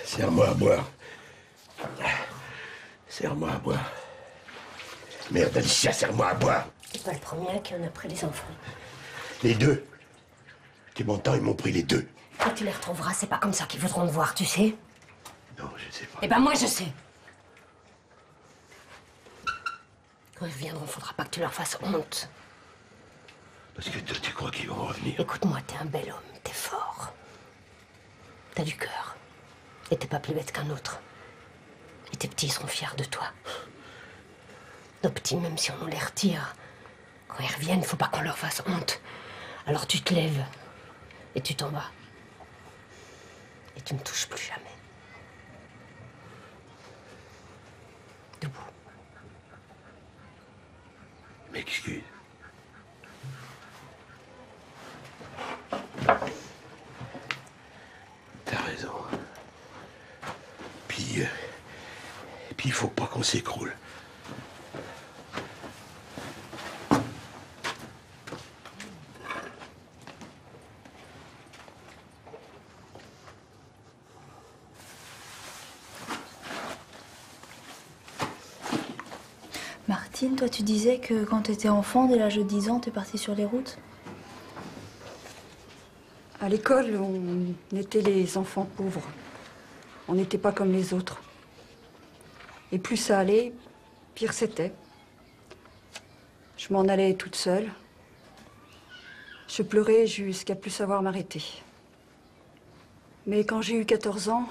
[SPEAKER 1] Serre-moi à boire. Serre-moi à boire. Merde, Alicia, serre-moi à boire.
[SPEAKER 22] C'est pas le premier qui en a pris les enfants.
[SPEAKER 1] Les deux. Tu m'entends, ils m'ont pris les deux.
[SPEAKER 22] Quand tu les retrouveras, c'est pas comme ça qu'ils voudront te voir, tu sais?
[SPEAKER 1] Non, je sais pas.
[SPEAKER 22] Eh ben moi, je sais. Quand ils reviendront, faudra pas que tu leur fasses honte.
[SPEAKER 1] Parce que toi, tu crois qu'ils vont revenir?
[SPEAKER 22] Écoute-moi, t'es un bel homme, t'es fort. T'as du cœur. Et t'es pas plus bête qu'un autre. Et tes petits seront fiers de toi. Nos petits, même si on nous les retire, quand ils reviennent, faut pas qu'on leur fasse honte. Alors tu te lèves et tu t'en vas. Et tu me touches plus jamais. Debout.
[SPEAKER 1] M'excuse. T'as raison. Puis il faut pas qu'on s'écroule.
[SPEAKER 13] Martine, toi tu disais que quand t'étais enfant, dès l'âge de 10 ans, t'es partie sur les routes?
[SPEAKER 5] À l'école, on était les enfants pauvres. On n'était pas comme les autres. Et plus ça allait, pire c'était. Je m'en allais toute seule. Je pleurais jusqu'à plus savoir m'arrêter. Mais quand j'ai eu 14 ans,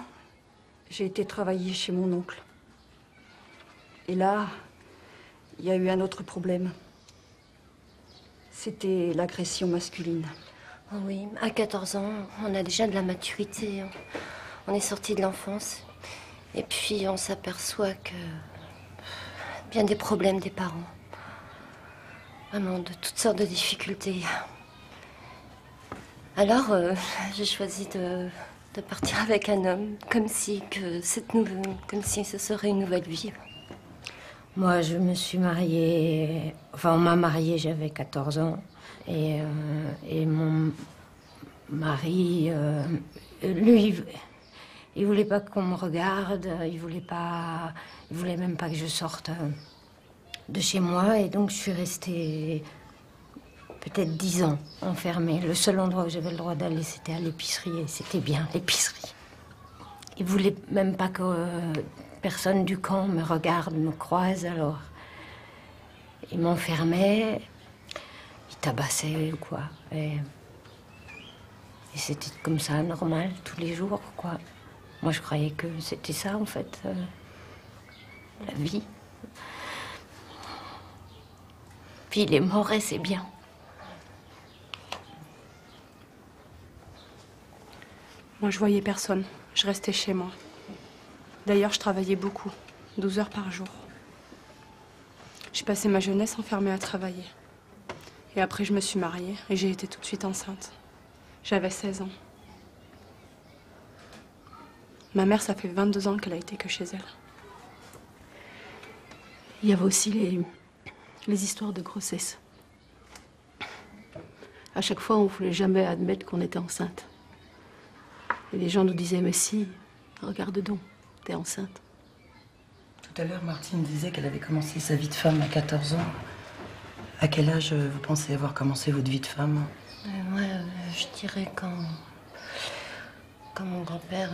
[SPEAKER 5] j'ai été travailler chez mon oncle. Et là, il y a eu un autre problème. C'était l'agression masculine.
[SPEAKER 22] Oh oui, à 14 ans, on a déjà de la maturité. On est sorti de l'enfance. Et puis, on s'aperçoit que... bien des problèmes des parents. Vraiment, de toutes sortes de difficultés. Alors, j'ai choisi de partir avec un homme, comme si ce serait une nouvelle vie. Moi, je me suis mariée... Enfin, on m'a mariée, j'avais 14 ans. Et mon mari, lui, il voulait pas qu'on me regarde, il voulait même pas que je sorte de chez moi. Et donc, je suis restée peut-être 10 ans enfermée. Le seul endroit où j'avais le droit d'aller, c'était à l'épicerie. Et c'était bien, l'épicerie. Il voulait même pas que personne du camp me regarde, me croise. Alors, il m'enfermait. Tabassait ou quoi. Et c'était comme ça, normal, tous les jours, quoi. Moi, je croyais que c'était ça, en fait, la vie.
[SPEAKER 4] Puis il est mort et c'est bien.
[SPEAKER 21] Moi, je voyais personne. Je restais chez moi. D'ailleurs, je travaillais beaucoup. 12 heures par jour. J'ai passé ma jeunesse enfermée à travailler. Et après, je me suis mariée et j'ai été tout de suite enceinte. J'avais 16 ans. Ma mère, ça fait 22 ans qu'elle a été que chez elle.
[SPEAKER 10] Il y avait aussi les histoires de grossesse. À chaque fois, on ne voulait jamais admettre qu'on était enceinte. Et les gens nous disaient, mais si, regarde donc, t'es enceinte.
[SPEAKER 18] Tout à l'heure, Martine disait qu'elle avait commencé sa vie de femme à 14 ans. À quel âge vous pensez avoir commencé votre vie de femme?
[SPEAKER 22] Moi, je dirais quand mon grand-père,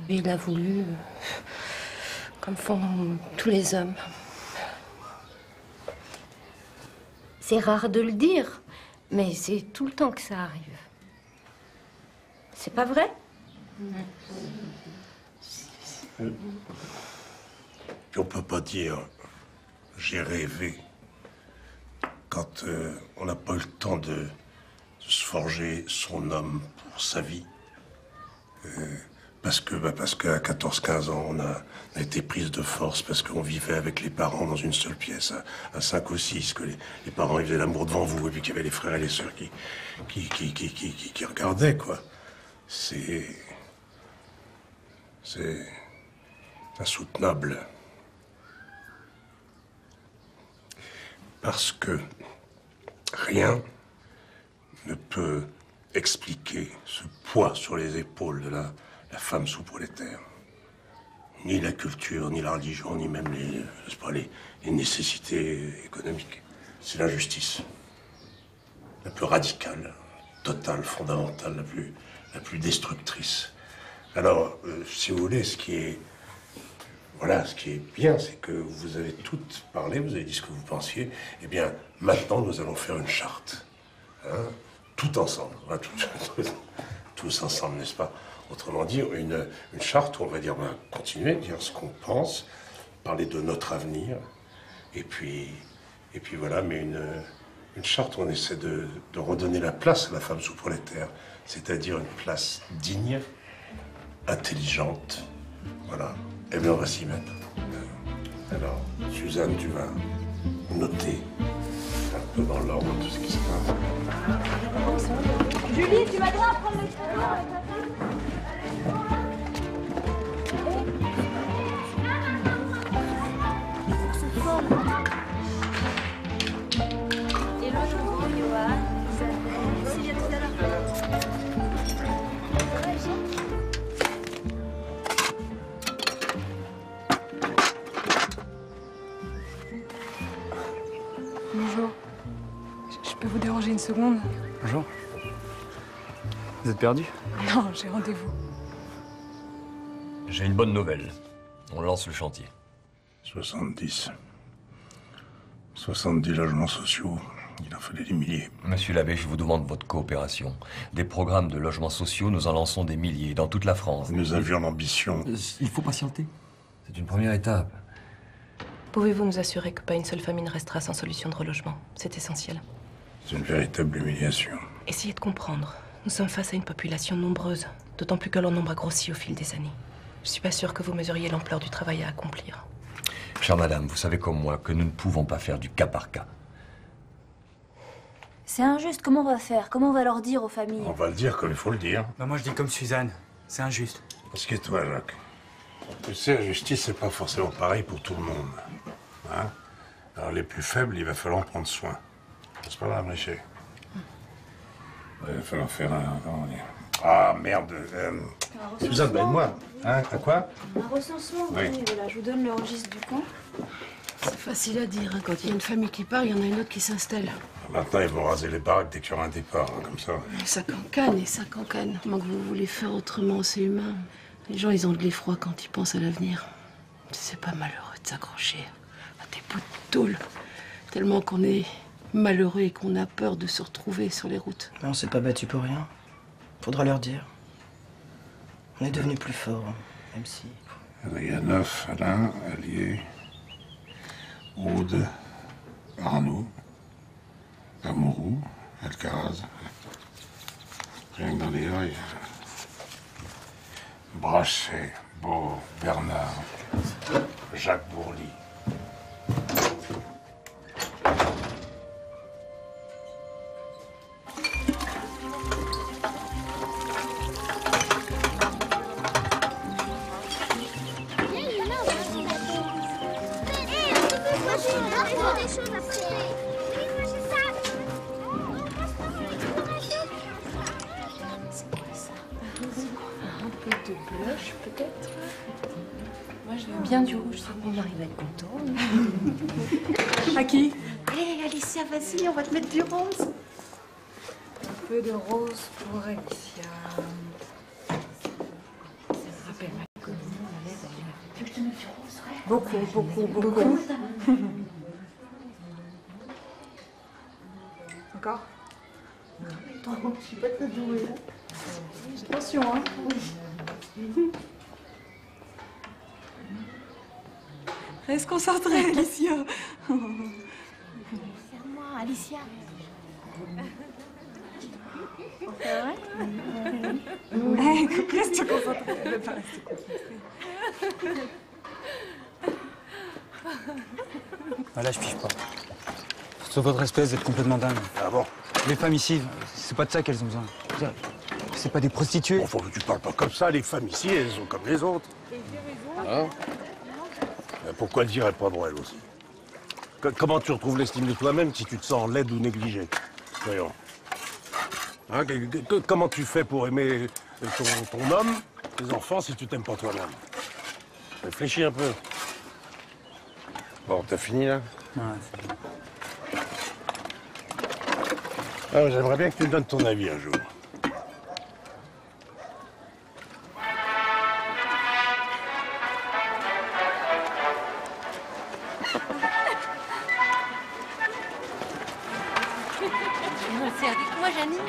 [SPEAKER 22] il a voulu, comme font tous les hommes.
[SPEAKER 4] C'est rare de le dire, mais c'est tout le temps que ça arrive. C'est pas vrai?
[SPEAKER 1] Puis on peut pas dire j'ai rêvé quand on n'a pas eu le temps de se forger son homme pour sa vie. Parce qu'à 14-15 ans, on a été prise de force parce qu'on vivait avec les parents dans une seule pièce, à 5 ou 6, que les parents ils faisaient l'amour devant vous, et puis qu'il y avait les frères et les sœurs qui regardaient, quoi. C'est insoutenable. Parce que rien ne peut expliquer ce poids sur les épaules de la femme sous-prolétaire. Ni la culture, ni la religion, ni même les nécessités économiques. C'est l'injustice. La plus radicale, totale, fondamentale, la plus destructrice. Alors, si vous voulez, ce qui est bien, c'est que vous avez toutes parlé, vous avez dit ce que vous pensiez. Eh bien, maintenant, nous allons faire une charte. Hein, tout ensemble. Hein, tous ensemble, n'est-ce pas? Autrement dit, une charte où on va dire, continuer à dire ce qu'on pense, parler de notre avenir, et puis voilà, mais une charte où on essaie de redonner la place à la femme sous-prolétaire, c'est-à-dire une place digne, intelligente, voilà. Eh bien, on va s'y mettre. Alors, Suzanne, tu vas noter un peu dans l'ordre tout ce qui se passe.
[SPEAKER 4] Julie, tu vas bien prendre le stylo avec la Hello, Johan, Isabelle, Sylvia, tout à l'heure.
[SPEAKER 21] Bonjour. Je peux vous déranger une seconde?
[SPEAKER 3] Bonjour. Vous êtes perdu?
[SPEAKER 21] Non, j'ai rendez-vous.
[SPEAKER 3] J'ai une bonne nouvelle. On lance le chantier.
[SPEAKER 1] 70 logements sociaux. Il en fallait des milliers.
[SPEAKER 3] Monsieur l'abbé, je vous demande votre coopération. Des programmes de logements sociaux, nous en lançons des milliers dans toute la France.
[SPEAKER 1] Nous avions l'ambition.
[SPEAKER 3] Il faut patienter. C'est une première étape.
[SPEAKER 17] Pouvez-vous nous assurer que pas une seule famille ne restera sans solution de relogement? C'est essentiel.
[SPEAKER 1] C'est une véritable humiliation.
[SPEAKER 17] Essayez de comprendre. Nous sommes face à une population nombreuse, d'autant plus que leur nombre a grossi au fil des années. Je suis pas sûre que vous mesuriez l'ampleur du travail à accomplir.
[SPEAKER 3] Chère madame, vous savez comme moi que nous ne pouvons pas faire du cas par cas.
[SPEAKER 13] C'est injuste, comment on va faire? Comment on va leur dire aux familles?
[SPEAKER 1] On va le dire comme il faut le dire.
[SPEAKER 6] Bah moi je dis comme Suzanne, c'est injuste.
[SPEAKER 1] Parce que toi, Jacques, tu sais, la justice, c'est pas forcément pareil pour tout le monde. Hein? Alors les plus faibles, il va falloir en prendre soin. C'est pas Madame Richer? Il va falloir faire un... Ah, merde. Suzanne, ben moi. Hein, à quoi?
[SPEAKER 13] Un recensement,
[SPEAKER 1] oui.
[SPEAKER 13] Voilà, je vous donne le registre du camp.
[SPEAKER 10] C'est facile à dire, hein. Quand il y a une famille qui part, il y en a une autre qui s'installe.
[SPEAKER 1] Maintenant, ils vont raser les baraques dès qu'il y aura un départ, hein, comme ça.
[SPEAKER 10] Ça cancane et ça cancane. Comment que vous voulez faire autrement, c'est humain. Les gens, ils ont de l'effroi quand ils pensent à l'avenir. C'est pas malheureux de s'accrocher à des bouts de tôle. Tellement qu'on est malheureux et qu'on a peur de se retrouver sur les routes.
[SPEAKER 18] Mais on s'est pas battu pour rien. Faudra leur dire. On est devenus plus forts, hein, même si...
[SPEAKER 1] Il y a 9, Alain, Allier, Aude, Arnaud. Amouroux, Alcaraz. Rien que dans les rues. Brachet, Beau, Bernard, Jacques Bourly.
[SPEAKER 17] Bien du rouge, ça mon mari va être content.
[SPEAKER 5] À qui?
[SPEAKER 17] Allez, Alicia, vas-y, on va te mettre du rose.
[SPEAKER 5] Un peu de rose pour Alicia.
[SPEAKER 17] Rappelle-moi comment on allait d'ailleurs. Tu veux que je te mette du rose, ouais?
[SPEAKER 5] Beaucoup. Encore?
[SPEAKER 17] Attends, je suis pas très douée.
[SPEAKER 5] Attention, hein? Oui. Reste concentrée, Alicia.
[SPEAKER 17] Serre-moi, Alicia.
[SPEAKER 5] C'est vrai? Reste concentrée. Elle veut pas rester concentrée.
[SPEAKER 6] Ah là, je pige pas. Sur votre espèce, vous êtes complètement dingue.
[SPEAKER 1] Ah bon?
[SPEAKER 6] Les femmes ici, c'est pas de ça qu'elles ont besoin. C'est pas des prostituées.
[SPEAKER 1] Bon, tu parles pas comme ça, les femmes ici, elles sont comme les autres. Hein? Pourquoi le dire, elle prendra elle aussi? Comment tu retrouves l'estime de toi-même si tu te sens laide ou négligée? Voyons. Hein, comment tu fais pour aimer ton homme, tes enfants, si tu t'aimes pas toi-même? Réfléchis un peu. Bon, t'as fini, là?
[SPEAKER 6] Ouais, c'est bon.
[SPEAKER 1] Ah, j'aimerais bien que tu me donnes ton avis un jour.
[SPEAKER 17] C'est avec moi, Janine.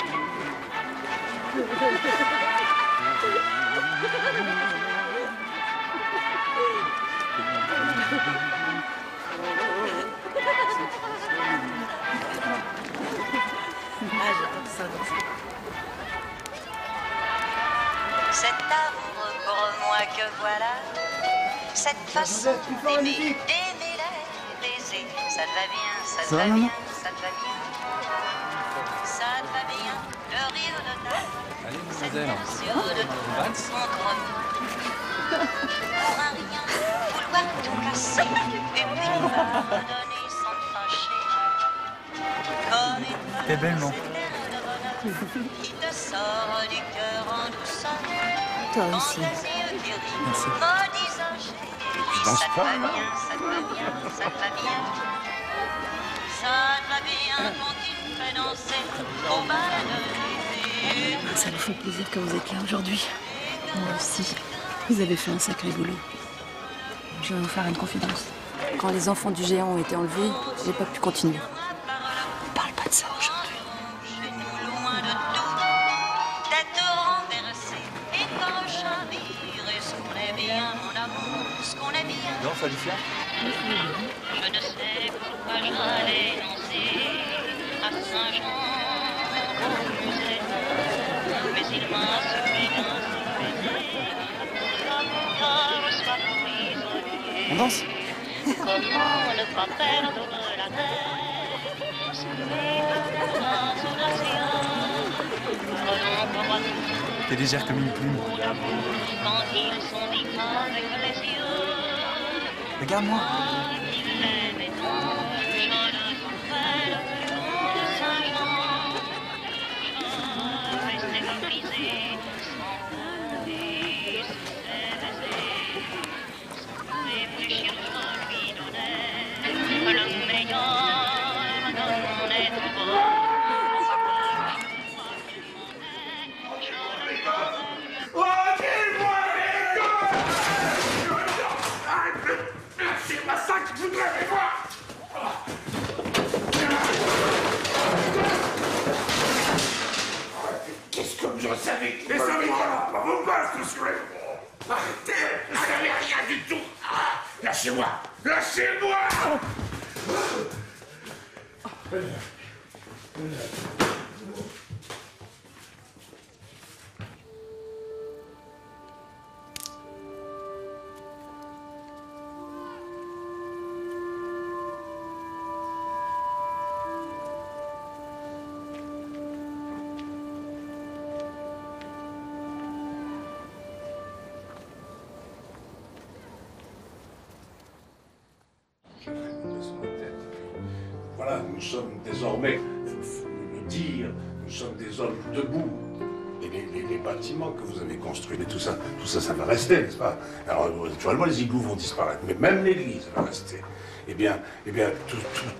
[SPEAKER 12] Cet amour pour moi que voilà, cette façon d'aimer les baisers, ça te va bien, ça te va bien, ça te va bien, ça te va bien, le rire de ta, cette version de ton contre moi, pour un rien, vouloir tout casser, et puis me donner sans te fâcher, comme une
[SPEAKER 6] T'es belle, non?
[SPEAKER 12] qui te sort du cœur en douceur.
[SPEAKER 17] Toi aussi.
[SPEAKER 12] Merci.
[SPEAKER 1] Tu danses pas, là?
[SPEAKER 12] Ça te va bien, ça te va bien. Ça te va bien quand tu me fais danser au bal de l'été.
[SPEAKER 17] Ça nous fait plaisir que vous êtes là aujourd'hui. Moi aussi. Vous avez fait un sacré boulot. Je vais vous faire une confidence. Quand les enfants du géant ont été enlevés, j'ai pas pu continuer. On parle pas de ça aujourd'hui.
[SPEAKER 3] Non, Alicia?
[SPEAKER 12] Je ne sais pourquoi j'allais danser à Saint-Jean au musée, mais il m'a suffi d'un seul mon cœur soit prisonnier.
[SPEAKER 6] On danse?
[SPEAKER 12] Comment ne pas perdre la tête sous les vents, sous l'océan?
[SPEAKER 6] T'es légère comme une plume.
[SPEAKER 12] Quand ils sont vifs avec les yeux.
[SPEAKER 6] Regarde-moi.
[SPEAKER 15] Qu'est-ce que je savais? Mais ça n'est pas vos gosses, monsieur! Arrêtez! Vous savez rien du tout! Lâchez-moi! Lâchez-moi!
[SPEAKER 1] Voilà, nous sommes désormais, faut le dire, nous sommes des hommes debout. Et les bâtiments que vous avez construits, et tout ça, ça va rester, n'est-ce pas? Alors, naturellement, les igloos vont disparaître, mais même l'église va rester. Eh bien,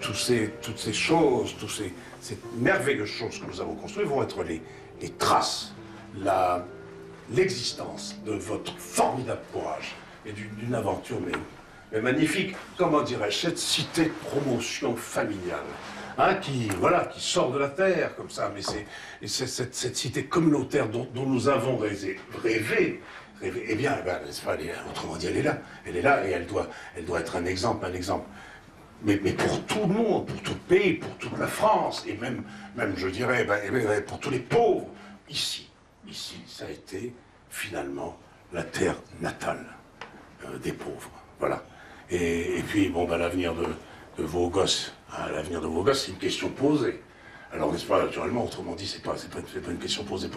[SPEAKER 1] toutes ces choses, ces merveilleuses choses que nous avons construites vont être les traces, l'existence de votre formidable courage et d'une aventure, mais magnifique. Comment dirais-je, cette cité de promotion familiale. Hein, qui sort de la terre, comme ça, mais c'est cette cité communautaire dont nous avons rêvé, eh bien, n'est-ce pas, autrement dit, elle est là, et elle doit être un exemple, mais pour tout le monde, pour tout le pays, pour toute la France, et même je dirais, pour tous les pauvres, ici, ça a été, finalement, la terre natale des pauvres, voilà. Et puis, bon, l'avenir de vos gosses, l'avenir de vos gosses, c'est une question posée. Alors, n'est-ce pas, naturellement, autrement dit, c'est pas une question posée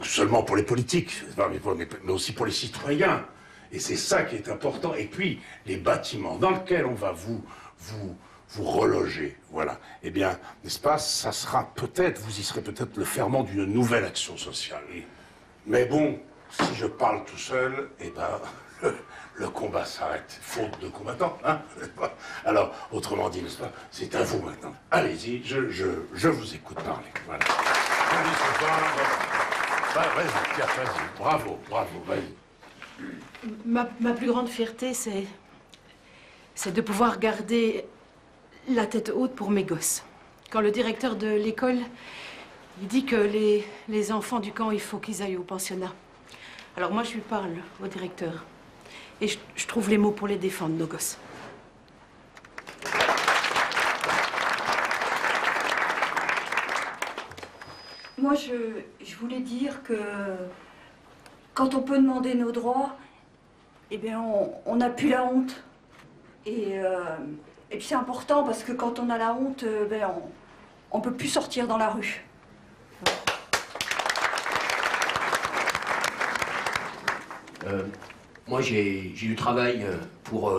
[SPEAKER 1] seulement pour les politiques, mais aussi pour les citoyens. Et c'est ça qui est important. Et puis, les bâtiments dans lesquels on va vous reloger, voilà. Eh bien, n'est-ce pas, ça sera peut-être, vous y serez peut-être le ferment d'une nouvelle action sociale. Mais bon, si je parle tout seul, eh ben, le combat s'arrête, faute de combattants, hein. Alors, autrement dit, n'est-ce pas, c'est à vous maintenant. Allez-y, je vous écoute parler, voilà. Vas-y, Pierre, vas-y, bravo, vas-y.
[SPEAKER 10] Ma plus grande fierté, c'est de pouvoir garder la tête haute pour mes gosses. Quand le directeur de l'école, il dit que les enfants du camp, il faut qu'ils aillent au pensionnat. Alors moi, je lui parle au directeur. Et je trouve les mots pour les défendre, nos gosses.
[SPEAKER 5] Moi, je voulais dire que quand on peut demander nos droits, eh bien, on n'a plus la honte. Et puis c'est important parce que quand on a la honte, on ne peut plus sortir dans la rue.
[SPEAKER 19] Moi, j'ai du travail pour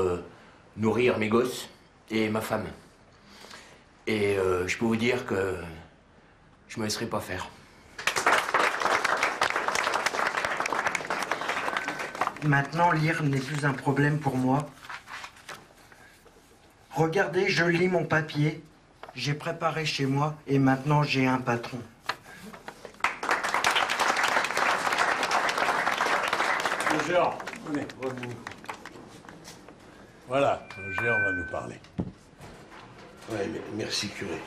[SPEAKER 19] nourrir mes gosses et ma femme. Et je peux vous dire que je me laisserai pas faire.
[SPEAKER 20] Maintenant, lire n'est plus un problème pour moi. Regardez, je lis mon papier. J'ai préparé chez moi et maintenant j'ai un patron.
[SPEAKER 1] Géant, venez, revenez. Voilà, le géant va nous parler.
[SPEAKER 8] Ouais, merci, curé.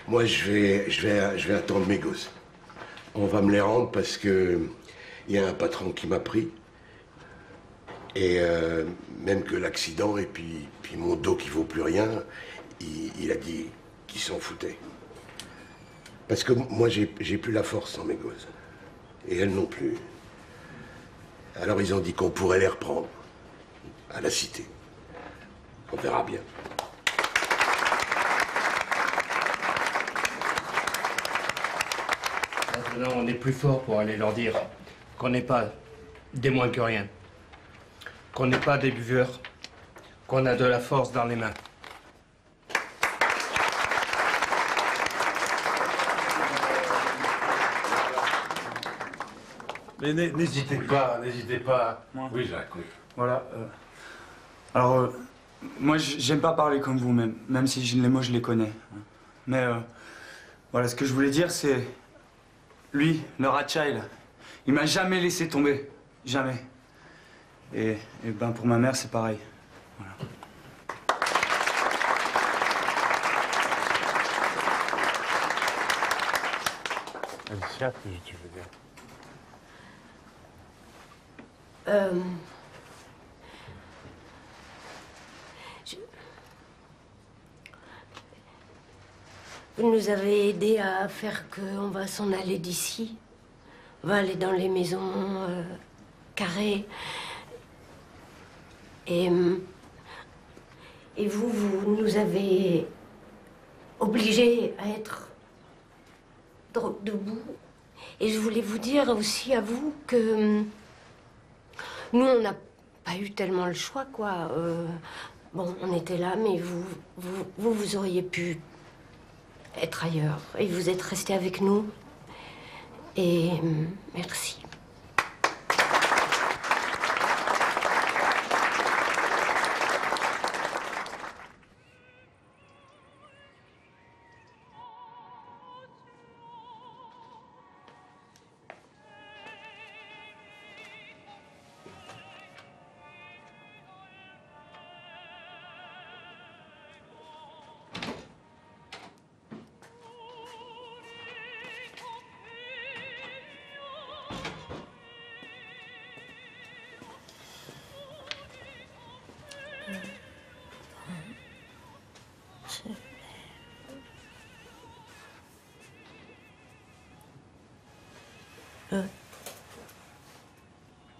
[SPEAKER 8] Moi, je vais attendre mes gosses. On va me les rendre parce que il y a un patron qui m'a pris. Et même que l'accident et puis mon dos qui vaut plus rien, il a dit qu'il s'en foutait. Parce que moi, j'ai plus la force sans mes gosses. Et elles non plus. Alors ils ont dit qu'on pourrait les reprendre à la cité. On verra bien.
[SPEAKER 19] Maintenant, on est plus fort pour aller leur dire qu'on n'est pas des moins que rien. Qu'on n'est pas des buveurs. Qu'on a de la force dans les mains.
[SPEAKER 1] Mais n'hésitez pas. Oui, Jacques, oui.
[SPEAKER 6] Voilà. Alors, moi, j'aime pas parler comme vous, même si les mots, je les connais. Mais, voilà, ce que je voulais dire, c'est... Lui, le Rothschild, il m'a jamais laissé tomber. Jamais. Et ben, pour ma mère, c'est pareil. Voilà.
[SPEAKER 1] Alicia, qu'est-ce que tu veux dire?
[SPEAKER 4] Vous nous avez aidé à faire qu'on va s'en aller d'ici. On va aller dans les maisons carrées. Et vous nous avez obligés à être debout. Et je voulais vous dire aussi à vous que nous, on n'a pas eu tellement le choix, quoi. Bon, on était là, mais vous auriez pu être ailleurs. Et vous êtes restés avec nous. Et merci.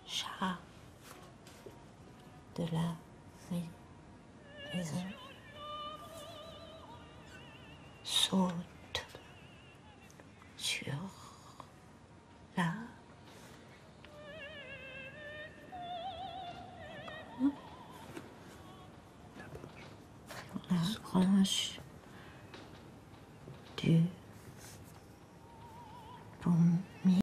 [SPEAKER 22] Chat de la maison saute sur la branche du pommier.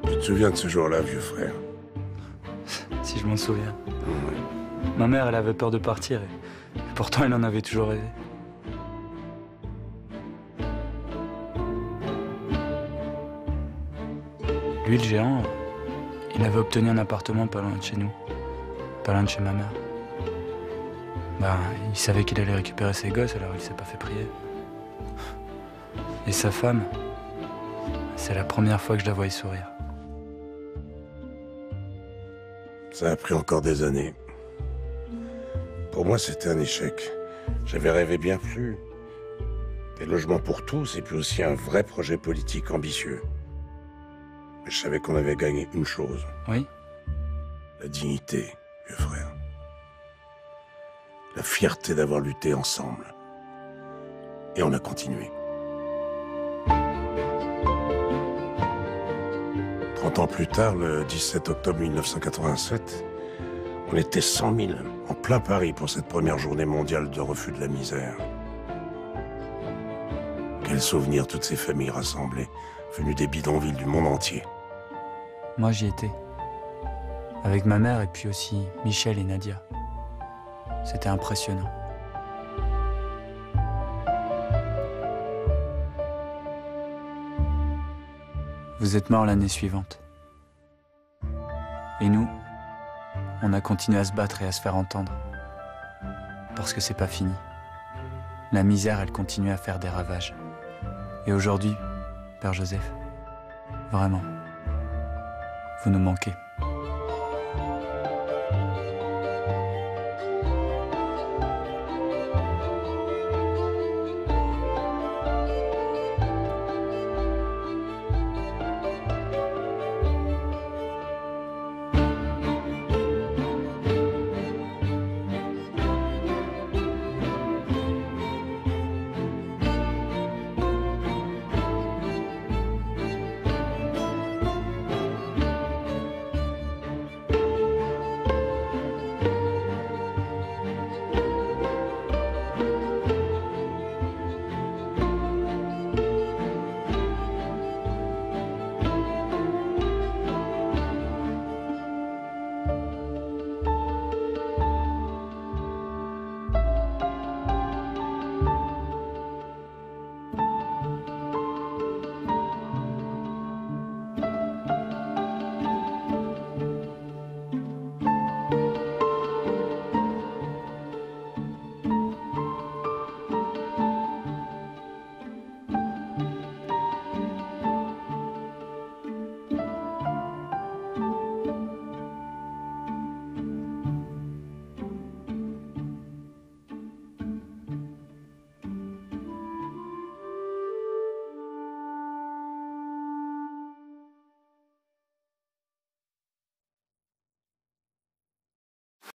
[SPEAKER 1] Tu te souviens de ce jour-là, vieux frère?
[SPEAKER 6] Si je m'en souviens. Ma mère, elle avait peur de partir, et pourtant elle en avait toujours rêvé. Lui, le géant, il avait obtenu un appartement pas loin de chez nous, pas loin de chez ma mère. Bah, il savait qu'il allait récupérer ses gosses, alors il s'est pas fait prier. Et sa femme, c'est la première fois que je la voyais sourire.
[SPEAKER 1] Ça a pris encore des années. Pour moi, c'était un échec. J'avais rêvé bien plus. Des logements pour tous, et puis aussi un vrai projet politique ambitieux. Mais je savais qu'on avait gagné une chose.
[SPEAKER 6] Oui?
[SPEAKER 1] La dignité, vieux frère. La fierté d'avoir lutté ensemble. Et on a continué. 30 ans plus tard, le 17 octobre 1987, on était 100 000 en plein Paris pour cette première journée mondiale de refus de la misère. Quel souvenir, toutes ces familles rassemblées, venues des bidonvilles du monde entier.
[SPEAKER 6] Moi, j'y étais. Avec ma mère et puis aussi Michel et Nadia. C'était impressionnant. Vous êtes morts l'année suivante. Et nous, on a continué à se battre et à se faire entendre. Parce que c'est pas fini. La misère, elle continue à faire des ravages. Et aujourd'hui, Père Joseph, vraiment, vous nous manquez.